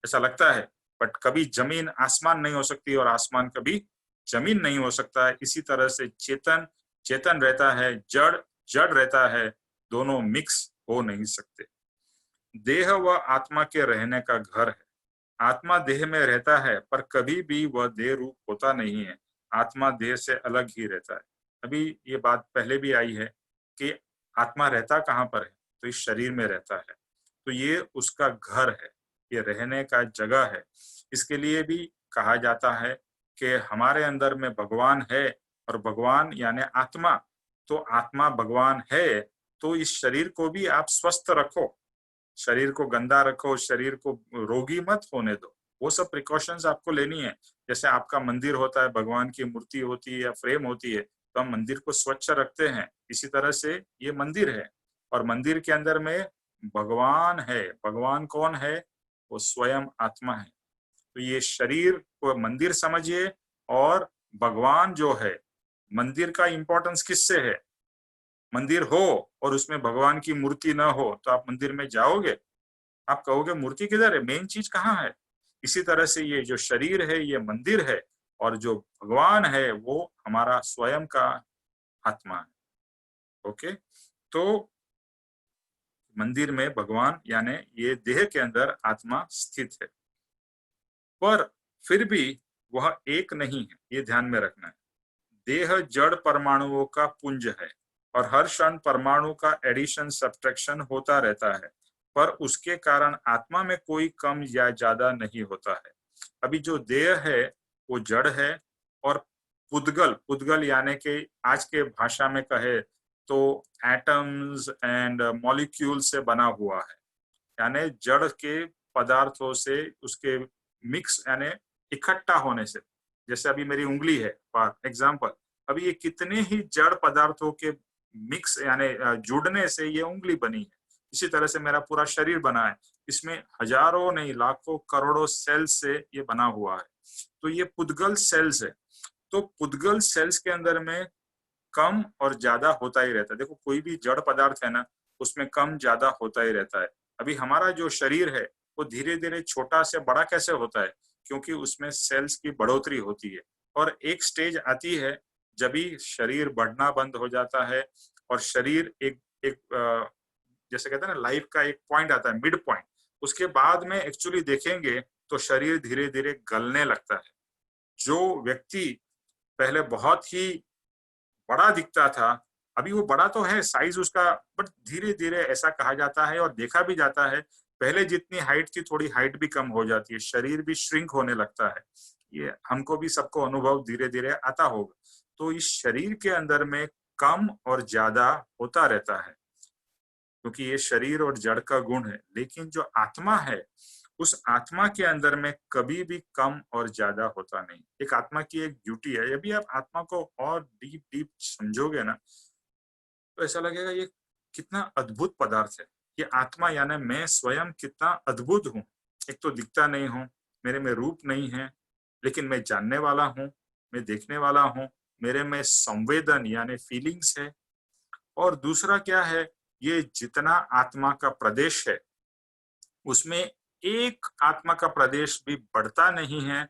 ऐसा लगता है, बट कभी जमीन आसमान नहीं हो सकती और आसमान कभी जमीन नहीं हो सकता है। इसी तरह से चेतन चेतन रहता है, जड़ जड़ रहता है, दोनों मिक्स हो नहीं सकते। देह व आत्मा के रहने का घर है। आत्मा देह में रहता है पर कभी भी वह देह रूप होता नहीं है। आत्मा देह से अलग ही रहता है। अभी ये बात पहले भी आई है कि आत्मा रहता कहाँ पर है? तो इस शरीर में रहता है। तो ये उसका घर है, ये रहने का जगह है। इसके लिए भी कहा जाता है कि हमारे अंदर में भगवान है, और भगवान यानी आत्मा, तो आत्मा भगवान है तो इस शरीर को भी आप स्वस्थ रखो, शरीर को गंदा रखो, शरीर को रोगी मत होने दो। वो सब प्रिकॉशंस आपको लेनी है। जैसे आपका मंदिर होता है, भगवान की मूर्ति होती है या फ्रेम होती है, तो हम मंदिर को स्वच्छ रखते हैं। इसी तरह से ये मंदिर है और मंदिर के अंदर में भगवान है। भगवान कौन है? वो स्वयं आत्मा है। तो ये शरीर को मंदिर समझिए और भगवान जो है, मंदिर का इंपॉर्टेंस किससे है? मंदिर हो और उसमें भगवान की मूर्ति न हो तो आप मंदिर में जाओगे? आप कहोगे मूर्ति किधर है, मेन चीज कहाँ है? इसी तरह से ये जो शरीर है ये मंदिर है और जो भगवान है वो हमारा स्वयं का आत्मा है। ओके, तो मंदिर में भगवान यानी ये देह के अंदर आत्मा स्थित है, पर फिर भी वह एक नहीं है, ये ध्यान में रखना है। देह जड़ परमाणुओं का पुंज है और हर क्षण परमाणु का एडिशन सब्ट्रैक्शन होता रहता है, पर उसके कारण आत्मा में कोई कम या ज्यादा नहीं होता है। अभी जो देह है वो जड़ है और पुद्गल, पुद्गल यानी कि आज के भाषा में कहे तो एटम्स एंड मॉलिक्यूल से बना हुआ है, यानी जड़ के पदार्थों से उसके मिक्स यानी इकट्ठा होने से। जैसे अभी मेरी उंगली है फॉर एग्जाम्पल, अभी ये कितने ही जड़ पदार्थों के मिक्स यानी जुड़ने से ये उंगली बनी है। इसी तरह से मेरा पूरा शरीर बना है, इसमें हजारों नहीं लाखों करोड़ों सेल्स से ये बना हुआ है। तो ये पुद्गल सेल्स है। तो पुद्गल सेल्स के अंदर में कम और ज्यादा होता ही रहता है। देखो कोई भी जड़ पदार्थ है ना, उसमें कम ज्यादा होता ही रहता है। अभी हमारा जो शरीर है वो धीरे धीरे छोटा से बड़ा कैसे होता है? क्योंकि उसमें सेल्स की बढ़ोतरी होती है और एक स्टेज आती है जब भी शरीर बढ़ना बंद हो जाता है और शरीर एक एक जैसे कहते हैं ना, लाइफ का एक पॉइंट आता है, मिड पॉइंट। उसके बाद में एक्चुअली देखेंगे तो शरीर धीरे धीरे गलने लगता है। जो व्यक्ति पहले बहुत ही बड़ा दिखता था, अभी वो बड़ा तो है साइज उसका, बट धीरे धीरे ऐसा कहा जाता है और देखा भी जाता है, पहले जितनी हाइट थी थोड़ी हाइट भी कम हो जाती है, शरीर भी श्रिंक होने लगता है। ये हमको भी सबको अनुभव धीरे धीरे आता होगा। तो इस शरीर के अंदर में कम और ज्यादा होता रहता है क्योंकि ये शरीर और जड़ का गुण है। लेकिन जो आत्मा है, उस आत्मा के अंदर में कभी भी कम और ज्यादा होता नहीं। एक आत्मा की एक ड्यूटी है, यदि आप आत्मा को और डीप डीप समझोगे ना तो ऐसा लगेगा ये कितना अद्भुत पदार्थ है। ये आत्मा यानी मैं स्वयं कितना अद्भुत हूँ। एक तो दिखता नहीं हूँ, मेरे में रूप नहीं है, लेकिन मैं जानने वाला हूँ, मैं देखने वाला हूँ, मेरे में संवेदन यानी फीलिंग्स है। और दूसरा क्या है, ये जितना आत्मा का प्रदेश है उसमें एक आत्मा का प्रदेश भी बढ़ता नहीं है,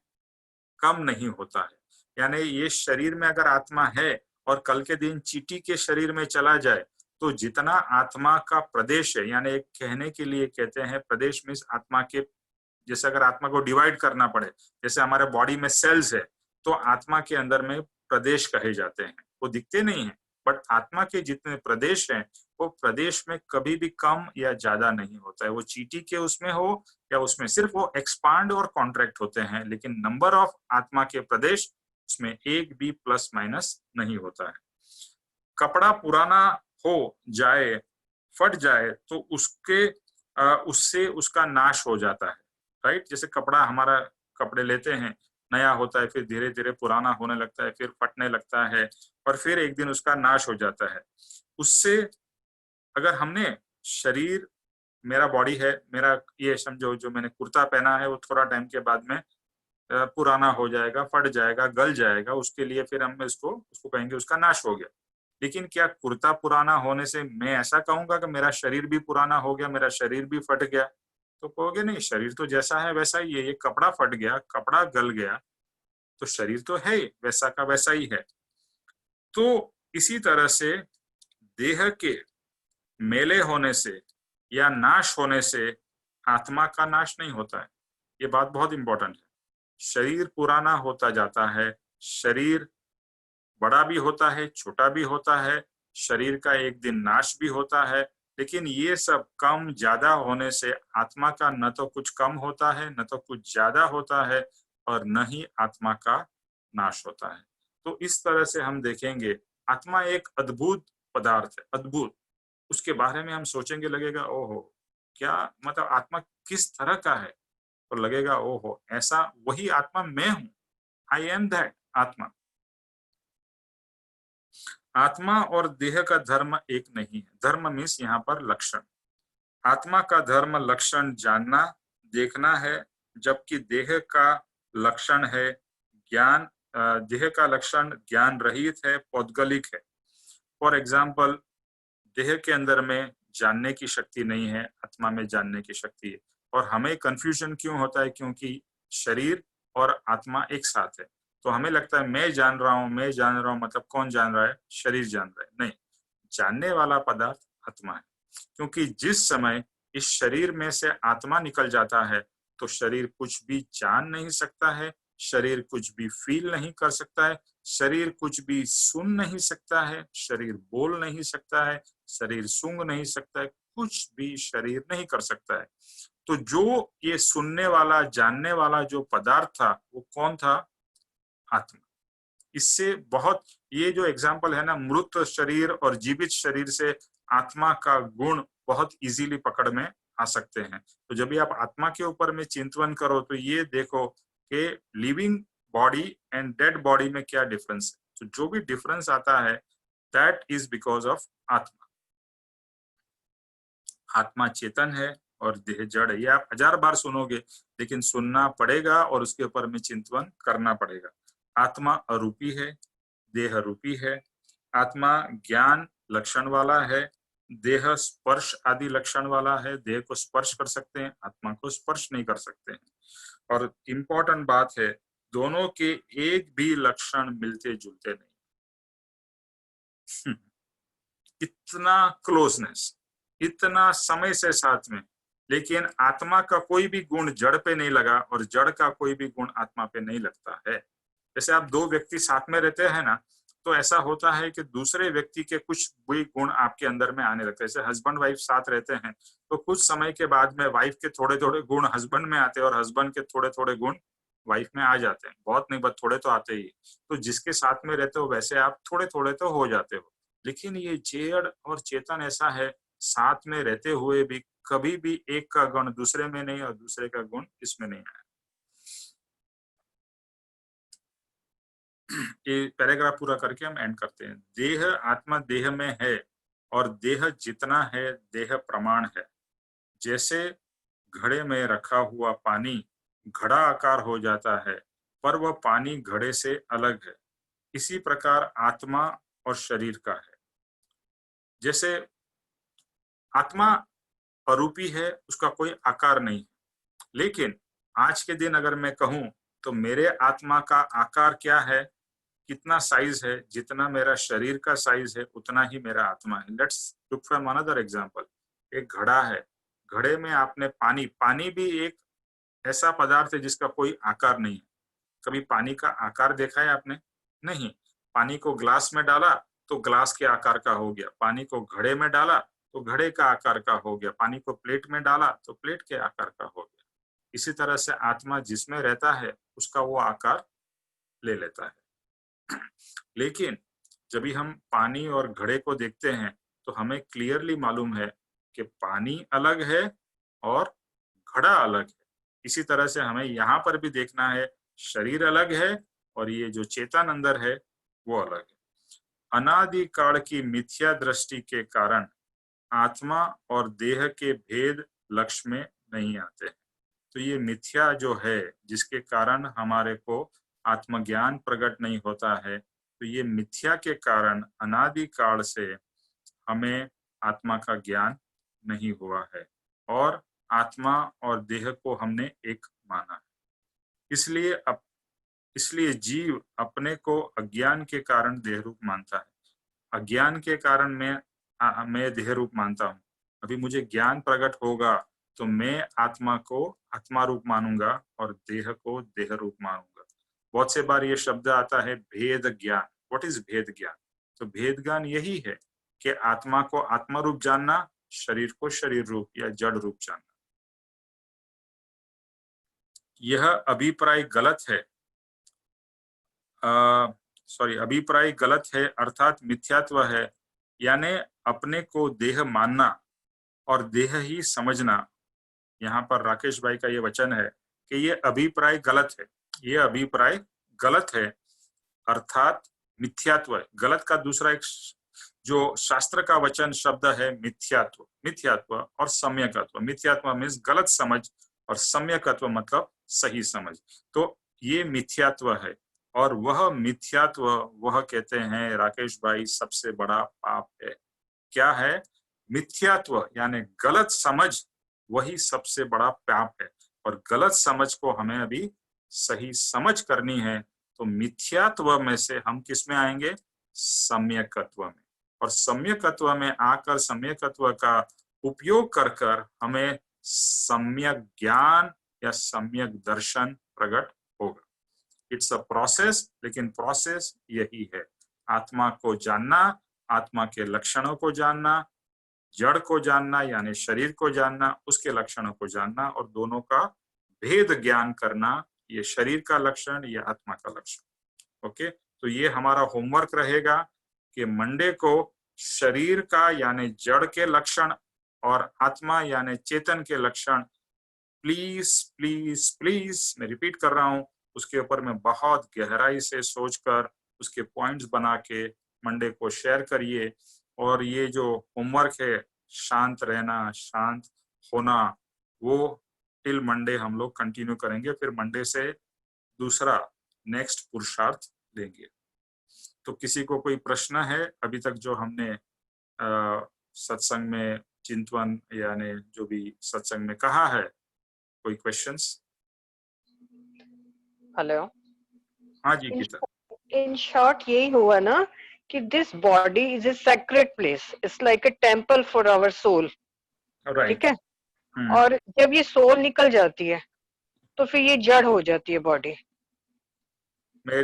कम नहीं होता है। यानी ये शरीर में अगर आत्मा है और कल के दिन चींटी के शरीर में चला जाए तो जितना आत्मा का प्रदेश है, यानी एक कहने के लिए कहते हैं प्रदेश मीन्स आत्मा के, जैसे अगर आत्मा को डिवाइड करना पड़े, जैसे हमारे बॉडी में सेल्स है तो आत्मा के अंदर में प्रदेश कहे जाते हैं। वो दिखते नहीं है, बट आत्मा के जितने प्रदेश हैं वो प्रदेश में कभी भी कम या ज्यादा नहीं होता है। वो चींटी के उसमें हो या उसमें, सिर्फ वो एक्सपांड और कॉन्ट्रैक्ट होते हैं, लेकिन नंबर ऑफ आत्मा के प्रदेश उसमें एक भी प्लस माइनस नहीं होता है। कपड़ा पुराना हो जाए, फट जाए तो उससे उसका नाश हो जाता है, राइट। जैसे कपड़ा, हमारा कपड़े लेते हैं, नया होता है, फिर धीरे धीरे पुराना होने लगता है, फिर फटने लगता है और फिर एक दिन उसका नाश हो जाता है। उससे अगर हमने शरीर, मेरा बॉडी है, मेरा ये समझो जो मैंने कुर्ता पहना है वो थोड़ा टाइम के बाद में पुराना हो जाएगा, फट जाएगा, गल जाएगा, उसके लिए फिर हम उसको कहेंगे उसका नाश हो गया। लेकिन क्या कुर्ता पुराना होने से मैं ऐसा कहूंगा कि मेरा शरीर भी पुराना हो गया, मेरा शरीर भी फट गया? तो कहोगे नहीं, शरीर तो जैसा है वैसा ही है। ये कपड़ा फट गया, कपड़ा गल गया, तो शरीर तो है वैसा का वैसा ही है। तो इसी तरह से देह के मेले होने से या नाश होने से आत्मा का नाश नहीं होता है। ये बात बहुत इंपॉर्टेंट है। शरीर पुराना होता जाता है, शरीर बड़ा भी होता है, छोटा भी होता है, शरीर का एक दिन नाश भी होता है, लेकिन ये सब कम ज्यादा होने से आत्मा का न तो कुछ कम होता है, न तो कुछ ज्यादा होता है, और न ही आत्मा का नाश होता है। तो इस तरह से हम देखेंगे आत्मा एक अद्भुत पदार्थ है, अद्भुत। उसके बारे में हम सोचेंगे, लगेगा ओहो क्या मतलब आत्मा किस तरह का है, तो लगेगा ओहो ऐसा वही आत्मा मैं हूं, आई एम दैट आत्मा। आत्मा और देह का धर्म एक नहीं है। धर्म मीन्स यहाँ पर लक्षण। आत्मा का धर्म लक्षण जानना देखना है, जबकि देह का लक्षण है ज्ञान। देह का लक्षण ज्ञान रहित है, पौद्गलिक है। फॉर एग्जाम्पल, देह के अंदर में जानने की शक्ति नहीं है, आत्मा में जानने की शक्ति है। और हमें कंफ्यूजन क्यों होता है? क्योंकि शरीर और आत्मा एक साथ है, तो हमें लगता है मैं जान रहा हूं, मैं जान रहा हूं, मतलब कौन जान रहा है? शरीर जान रहा है। नहीं, जानने वाला पदार्थ आत्मा है। क्योंकि जिस समय इस शरीर में से आत्मा निकल जाता है तो शरीर कुछ भी जान नहीं सकता है, शरीर कुछ भी फील नहीं कर सकता है, शरीर कुछ भी सुन नहीं सकता है, शरीर बोल नहीं सकता है, शरीर सूंघ नहीं सकता है, कुछ भी शरीर नहीं कर सकता है। तो जो ये सुनने वाला जानने वाला जो पदार्थ था वो कौन था? आत्मा। इससे बहुत, ये जो एग्जाम्पल है ना, मृत शरीर और जीवित शरीर से आत्मा का गुण बहुत इजीली पकड़ में आ सकते हैं। तो जब भी आप आत्मा के ऊपर में चिंतन करो तो ये देखो कि living body and dead body में क्या डिफरेंस है। तो जो भी डिफरेंस आता है दैट इज बिकॉज ऑफ आत्मा। आत्मा चेतन है और देह जड़ है। ये आप 1000 बार सुनोगे, लेकिन सुनना पड़ेगा और उसके ऊपर में चिंतन करना पड़ेगा। आत्मा अरूपी है, देह रूपी है। आत्मा ज्ञान लक्षण वाला है, देह स्पर्श आदि लक्षण वाला है। देह को स्पर्श कर सकते हैं, आत्मा को स्पर्श नहीं कर सकते हैं। और इम्पोर्टेंट बात है, दोनों के एक भी लक्षण मिलते जुलते नहीं। इतना क्लोजनेस, इतना समय से साथ में, लेकिन आत्मा का कोई भी गुण जड़ पे नहीं लगा और जड़ का कोई भी गुण आत्मा पे नहीं लगता है। जैसे आप दो व्यक्ति साथ में रहते हैं ना, तो ऐसा होता है कि दूसरे व्यक्ति के कुछ भी गुण आपके अंदर में आने लगते हैं। जैसे हस्बैंड वाइफ साथ रहते हैं तो कुछ समय के बाद में वाइफ के थोड़े थोड़े गुण हस्बैंड में आते हैं और हस्बैंड के थोड़े थोड़े गुण वाइफ में आ जाते हैं। बहुत नहीं, बस थोड़े तो आते ही। तो जिसके साथ में रहते हो वैसे आप थोड़े थोड़े तो हो जाते हो। लेकिन ये जड़ और चेतन ऐसा है, साथ में रहते हुए भी कभी भी एक का गुण दूसरे में नहीं और दूसरे का गुण इसमें नहीं आया। ये पैराग्राफ पूरा करके हम एंड करते हैं। देह आत्मा देह में है और देह जितना है देह प्रमाण है। जैसे घड़े में रखा हुआ पानी घड़ा आकार हो जाता है, पर वह पानी घड़े से अलग है, इसी प्रकार आत्मा और शरीर का है। जैसे आत्मा अरूपी है, उसका कोई आकार नहीं, लेकिन आज के दिन अगर मैं कहूं तो मेरे आत्मा का आकार क्या है, कितना साइज है, जितना मेरा शरीर का साइज है उतना ही मेरा आत्मा है। Let's look from another example. एक घड़ा है, घड़े में आपने पानी, पानी भी एक ऐसा पदार्थ है जिसका कोई आकार नहीं है। कभी पानी का आकार देखा है आपने? नहीं। पानी को ग्लास में डाला तो ग्लास के आकार का हो गया, पानी को घड़े में डाला तो घड़े का आकार का हो गया, पानी को प्लेट में डाला तो प्लेट के आकार का हो गया। इसी तरह से आत्मा जिसमें रहता है उसका वो आकार ले लेता है। लेकिन जब भी हम पानी और घड़े को देखते हैं तो हमें क्लियरली मालूम है कि पानी अलग है और घड़ा अलग है। इसी तरह से हमें यहाँ पर भी देखना है, शरीर अलग है और ये जो चेतन अंदर है वो अलग है। अनादिकाल की मिथ्या दृष्टि के कारण आत्मा और देह के भेद लक्ष्य में नहीं आते। तो ये मिथ्या जो है जिसके कारण हमारे को आत्मज्ञान प्रकट नहीं होता है, तो ये मिथ्या के कारण अनादिकाल से हमें आत्मा का ज्ञान नहीं हुआ है और आत्मा और देह को हमने एक माना है। इसलिए जीव अपने को अज्ञान के कारण देह रूप मानता है। अज्ञान के कारण मैं देह रूप मानता हूँ। अभी मुझे ज्ञान प्रकट होगा तो मैं आत्मा को आत्मा रूप मानूंगा और देह को देह रूप मानूंगा। बहुत से बार ये शब्द आता है भेद ज्ञान। व्हाट इज भेद ज्ञान? तो भेद ज्ञान यही है कि आत्मा को आत्मा रूप जानना, शरीर को शरीर रूप या जड़ रूप जानना। यह अभिप्राय गलत है, अभिप्राय गलत है अर्थात मिथ्यात्व है, यानी अपने को देह मानना और देह ही समझना। यहाँ पर राकेश भाई का ये वचन है कि ये अभिप्राय गलत है, ये अभिप्राय गलत है, अर्थात मिथ्यात्व है। गलत का दूसरा एक जो शास्त्र का वचन शब्द है मिथ्यात्व। मिथ्यात्व और सम्यकत्व। मिथ्यात्व मीन्स गलत समझ और सम्यकत्व मतलब सही समझ। तो ये मिथ्यात्व है और वह मिथ्यात्व, वह कहते हैं राकेश भाई, सबसे बड़ा पाप है। क्या है? मिथ्यात्व यानी गलत समझ, वही सबसे बड़ा पाप है। और गलत समझ को हमें अभी सही समझ करनी है। तो मिथ्यात्व में से हम किस में आएंगे? सम्यकत्व में। और सम्यकत्व में आकर सम्यकत्व का उपयोग कर कर हमें सम्यक ज्ञान या सम्यक दर्शन प्रकट होगा। इट्स अ प्रोसेस, लेकिन प्रोसेस यही है, आत्मा को जानना, आत्मा के लक्षणों को जानना, जड़ को जानना यानी शरीर को जानना, उसके लक्षणों को जानना और दोनों का भेद ज्ञान करना। ये शरीर का लक्षण, ये आत्मा का लक्षण। ओके, तो ये हमारा होमवर्क रहेगा कि मंडे को शरीर का यानी जड़ के लक्षण और आत्मा यानी चेतन के लक्षण प्लीज प्लीज प्लीज, मैं रिपीट कर रहा हूं, उसके ऊपर में बहुत गहराई से सोचकर उसके पॉइंट्स बना के मंडे को शेयर करिए। और ये जो होमवर्क है, शांत रहना, शांत होना, वो टिल मंडे हम लोग कंटिन्यू करेंगे। फिर मंडे से दूसरा नेक्स्ट पुरुषार्थ लेंगे। तो किसी को कोई प्रश्न है अभी तक जो हमने सत्संग में चिंतन यानी जो भी सत्संग में कहा है? कोई क्वेश्चंस? हेलो। हाँ जी गीता। इन शॉर्ट यही हुआ ना कि this body is a sacred place, it's like a temple for our soul. ठीक है। और जब ये सोल निकल जाती है तो फिर ये जड़ हो जाती है बॉडी। मैं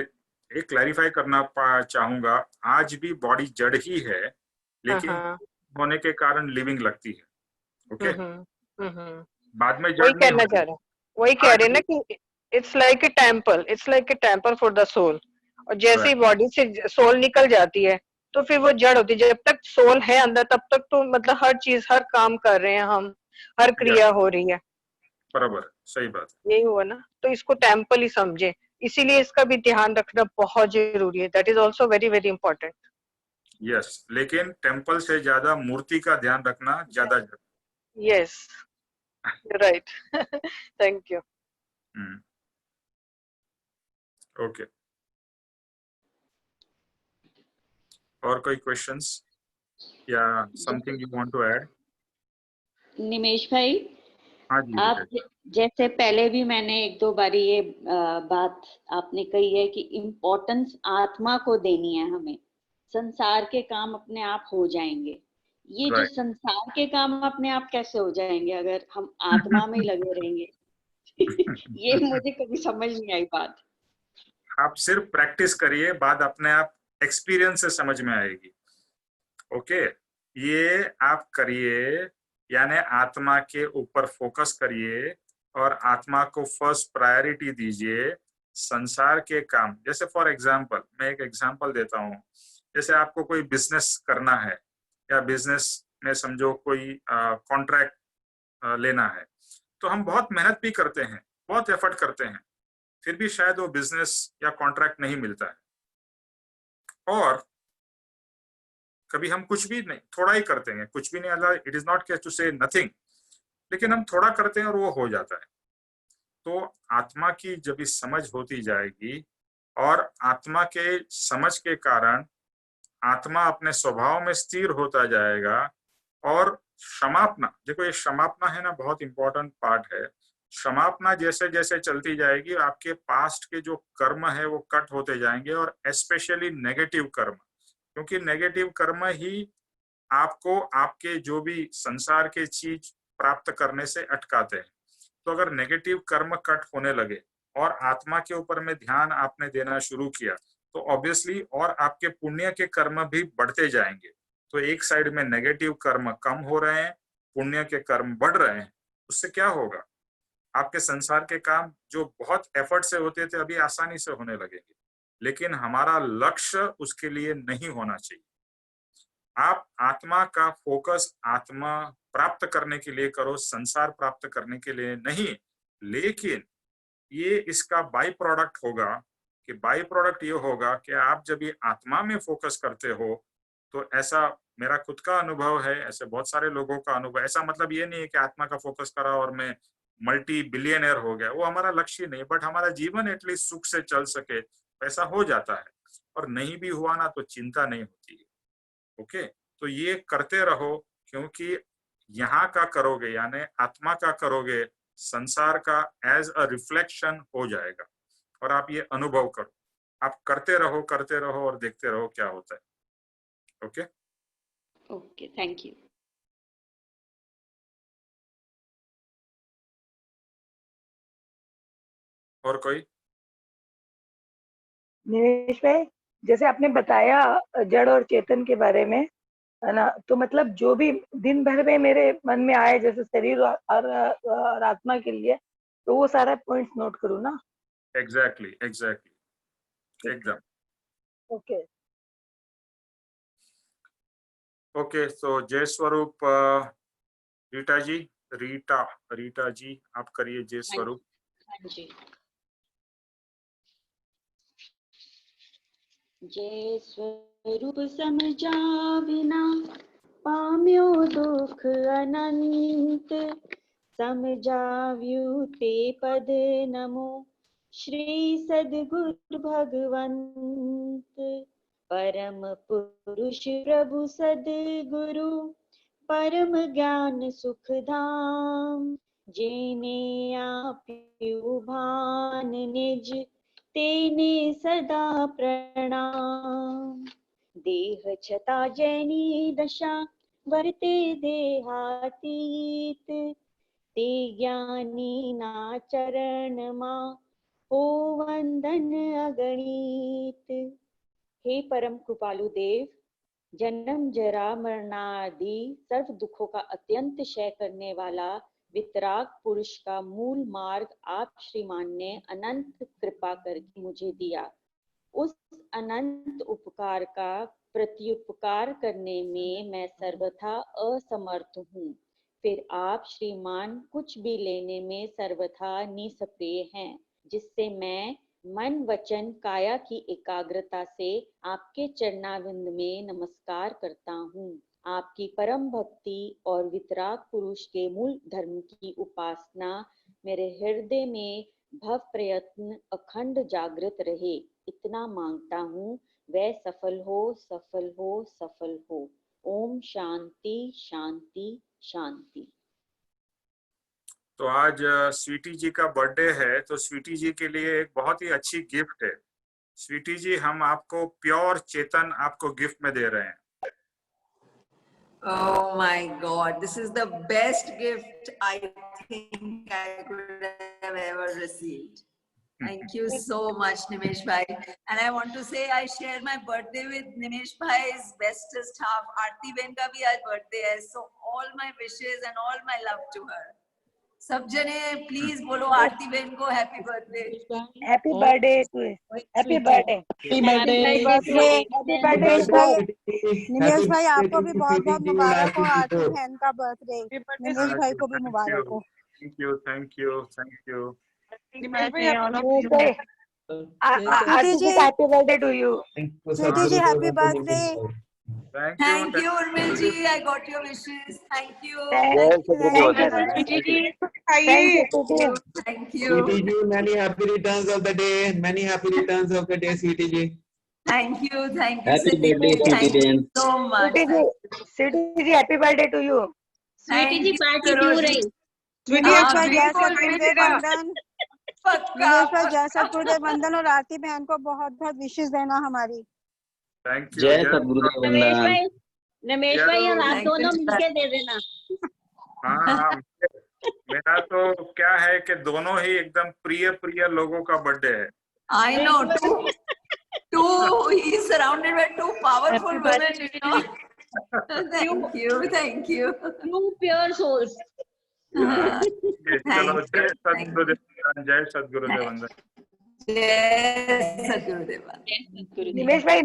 एक क्लैरिफाई करना चाहूंगा, आज भी बॉडी जड़ ही है, लेकिन होने के कारण लिविंग लगती है। ओके, बाद में जड़ वही नहीं कहना होती। चाह रहे हैं, वही कह आज रहे हैं ना कि it's like a temple, it's like a temple for the soul. और जैसे ही बॉडी से सोल निकल जाती है तो फिर वो जड़ होती है। जब तक सोल है अंदर तब तक तो मतलब हर चीज, हर काम कर रहे हैं हम, हर क्रिया हो रही है। बराबर, सही बात। यही हुआ ना, तो इसको टेम्पल ही समझे। इसीलिए इसका भी ध्यान रखना बहुत जरूरी है। That is also very very important. Yes, लेकिन टेम्पल से ज्यादा मूर्ति का ध्यान रखना ज्यादा जरूरी। Yes, right. Thank you. Okay, और कोई क्वेश्चंस या something you want to add? Nimesh भाई, हाँ जी। आप जैसे पहले भी मैंने एक दो बारी ये बात आपने कही है कि इम्पोर्टेंस आत्मा को देनी है हमें, संसार के काम अपने आप हो जाएंगे। ये जो संसार के काम अपने आप कैसे हो जाएंगे अगर हम आत्मा में ही लगे रहेंगे? ये मुझे कभी समझ नहीं आई बात। आप सिर्फ प्रैक्टिस करिए, बात अपने आप एक्सपीरियंस से समझ में आएगी। ओके, ये आप करिए, यानी आत्मा के ऊपर फोकस करिए और आत्मा को फर्स्ट प्रायोरिटी दीजिए। संसार के काम, जैसे फॉर एग्जांपल, मैं एक एग्जांपल देता हूँ। जैसे आपको कोई बिजनेस करना है या बिजनेस में समझो कोई कॉन्ट्रैक्ट लेना है, तो हम बहुत मेहनत भी करते हैं, बहुत एफर्ट करते हैं, फिर भी शायद वो बिजनेस या कॉन्ट्रैक्ट नहीं मिलता है। और कभी हम कुछ भी नहीं, थोड़ा ही करते हैं, कुछ भी नहीं, अल्लाह, इट इज नॉट टू से नथिंग, लेकिन हम थोड़ा करते हैं और वो हो जाता है। तो आत्मा की जब इस समझ होती जाएगी और आत्मा के समझ के कारण आत्मा अपने स्वभाव में स्थिर होता जाएगा। और क्षमापना, देखो ये क्षमापना है ना, बहुत इंपॉर्टेंट पार्ट है। क्षमापना जैसे जैसे चलती जाएगी, आपके पास्ट के जो कर्म है वो कट होते जाएंगे, और स्पेशली नेगेटिव कर्म, क्योंकि नेगेटिव कर्म ही आपको आपके जो भी संसार के चीज प्राप्त करने से अटकाते हैं। तो अगर नेगेटिव कर्म कट होने लगे और आत्मा के ऊपर में ध्यान आपने देना शुरू किया, तो ऑब्वियसली और आपके पुण्य के कर्म भी बढ़ते जाएंगे। तो एक साइड में नेगेटिव कर्म कम हो रहे हैं, पुण्य के कर्म बढ़ रहे हैं। उससे क्या होगा? आपके संसार के काम जो बहुत एफर्ट से होते थे अभी आसानी से होने लगेंगे। लेकिन हमारा लक्ष्य उसके लिए नहीं होना चाहिए। आप आत्मा का फोकस आत्मा प्राप्त करने के लिए करो, संसार प्राप्त करने के लिए नहीं। लेकिन ये इसका बाई प्रोडक्ट होगा कि बाई प्रोडक्ट ये होगा कि आप जब ये आत्मा में फोकस करते हो तो ऐसा मेरा खुद का अनुभव है, ऐसे बहुत सारे लोगों का अनुभव। ऐसा मतलब ये नहीं है कि आत्मा का फोकस करा और मैं मल्टी बिलियनर हो गया, वो हमारा लक्ष्य नहीं, बट हमारा जीवन एटलीस्ट सुख से चल सके ऐसा हो जाता है। और नहीं भी हुआ ना तो चिंता नहीं होती है। ओके, तो ये करते रहो, क्योंकि यहाँ का करोगे यानी आत्मा का करोगे, संसार का एज अ रिफ्लेक्शन हो जाएगा और आप ये अनुभव करो। आप करते रहो और देखते रहो क्या होता है। Okay okay, thank you. और कोई? निमेश भाई, जैसे आपने बताया जड़ और चेतन के बारे में, है ना, तो मतलब जो भी दिन भर में मेरे मन में आए, जैसे शरीर और आत्मा के लिए, तो वो सारा पॉइंट्स नोट करूँ ना? एग्जैक्टली एकदम। ओके। ओके, तो जय स्वरूप रीटा जी आप करिए जय स्वरूप। हाँ जी। जय स्वरूप समझा बिना पाम्यो दुख अनंत, समझाव्यु ते पद नमो श्री सद्गुरु भगवंत। परम पुरुष प्रभु सद्गुरु परम ज्ञान सुख धाम, जेने आप्यु भान निज तेने सदा प्रणाम। देह छता जैनी दशा वर्ते देहातीत, ते ज्ञानी ना चरण मा हो वंदन अगणित। हे परम कृपालु देव, जन्म जरा मरणादि सर्व दुखों का अत्यंत क्षय करने वाला वितराग पुरुष का मूल मार्ग आप श्रीमान ने अनंत कृपा करके मुझे दिया। उस अनंत उपकार का प्रत्युपकार करने में मैं सर्वथा असमर्थ हूँ। फिर आप श्रीमान कुछ भी लेने में सर्वथा निष्क्रिय हैं, जिससे मैं मन वचन काया की एकाग्रता से आपके चरणाविंद में नमस्कार करता हूँ। आपकी परम भक्ति और वितराग पुरुष के मूल धर्म की उपासना मेरे हृदय में भव प्रयत्न अखंड जागृत रहे, इतना मांगता हूँ। वह सफल हो, सफल हो, सफल हो। ओम शांति शांति शांति। तो आज स्वीटी जी का बर्थडे है, तो स्वीटी जी के लिए एक बहुत ही अच्छी गिफ्ट है। स्वीटी जी, हम आपको प्योर चेतन आपको गिफ्ट में दे रहे हैं। Oh my God, this is the best gift I think I could have ever received. Thank you so much, Nimesh Bhai. And I want to say I share my birthday with Nimesh Bhai's bestest half. Aarti Ben ka bhi aaj birthday hai. So all my wishes and all my love to her. सब जने please बोलो आरती बहन को happy birthday. Happy birthday to, happy birthday, happy birthday Nimesh भाई, आपको भी बहुत बहुत मुबारक हो। आरती बहन का बर्थडे, निमेश भाई को भी मुबारक हो। Thank you thank you thank you. Aarti ji happy birthday to you. Sweetie ji happy birthday. Thank you, Urmil ji. I got your wishes. Thank you. Thank you, Sweetie ji. Thank you. Sweetie ji, many happy returns of the day. Many happy returns of the day, Sweetie ji. Thank you. Thank you. Happy birthday, Thank Sweetie you Ben. so much. Sweetie ji happy birthday to you. Sweetie ji, party क्यों रही? निमेश भाई जय सतगुरुदेव वंदन। पक्का। निमेश भाई जय सतगुरुदेव वंदन, और आरती बहन को बहुत बहुत विशेष देना हमारी। Thank you. जय सतगुरुदेव वंदन। रमेश भाई और आप दोनों मिलके दे देना। हाँ, मेरा तो क्या है कि दोनों ही एकदम प्रिय प्रिय लोगों का बर्थडे है। I know, two. He is surrounded by two powerful women. You know. Thank you. Two pure souls. चलो, जय सतगुरुदेव वंदन, जय सतगुरुदेव वंदन। जय सतगुरुदेव वंदन। निमेश भाई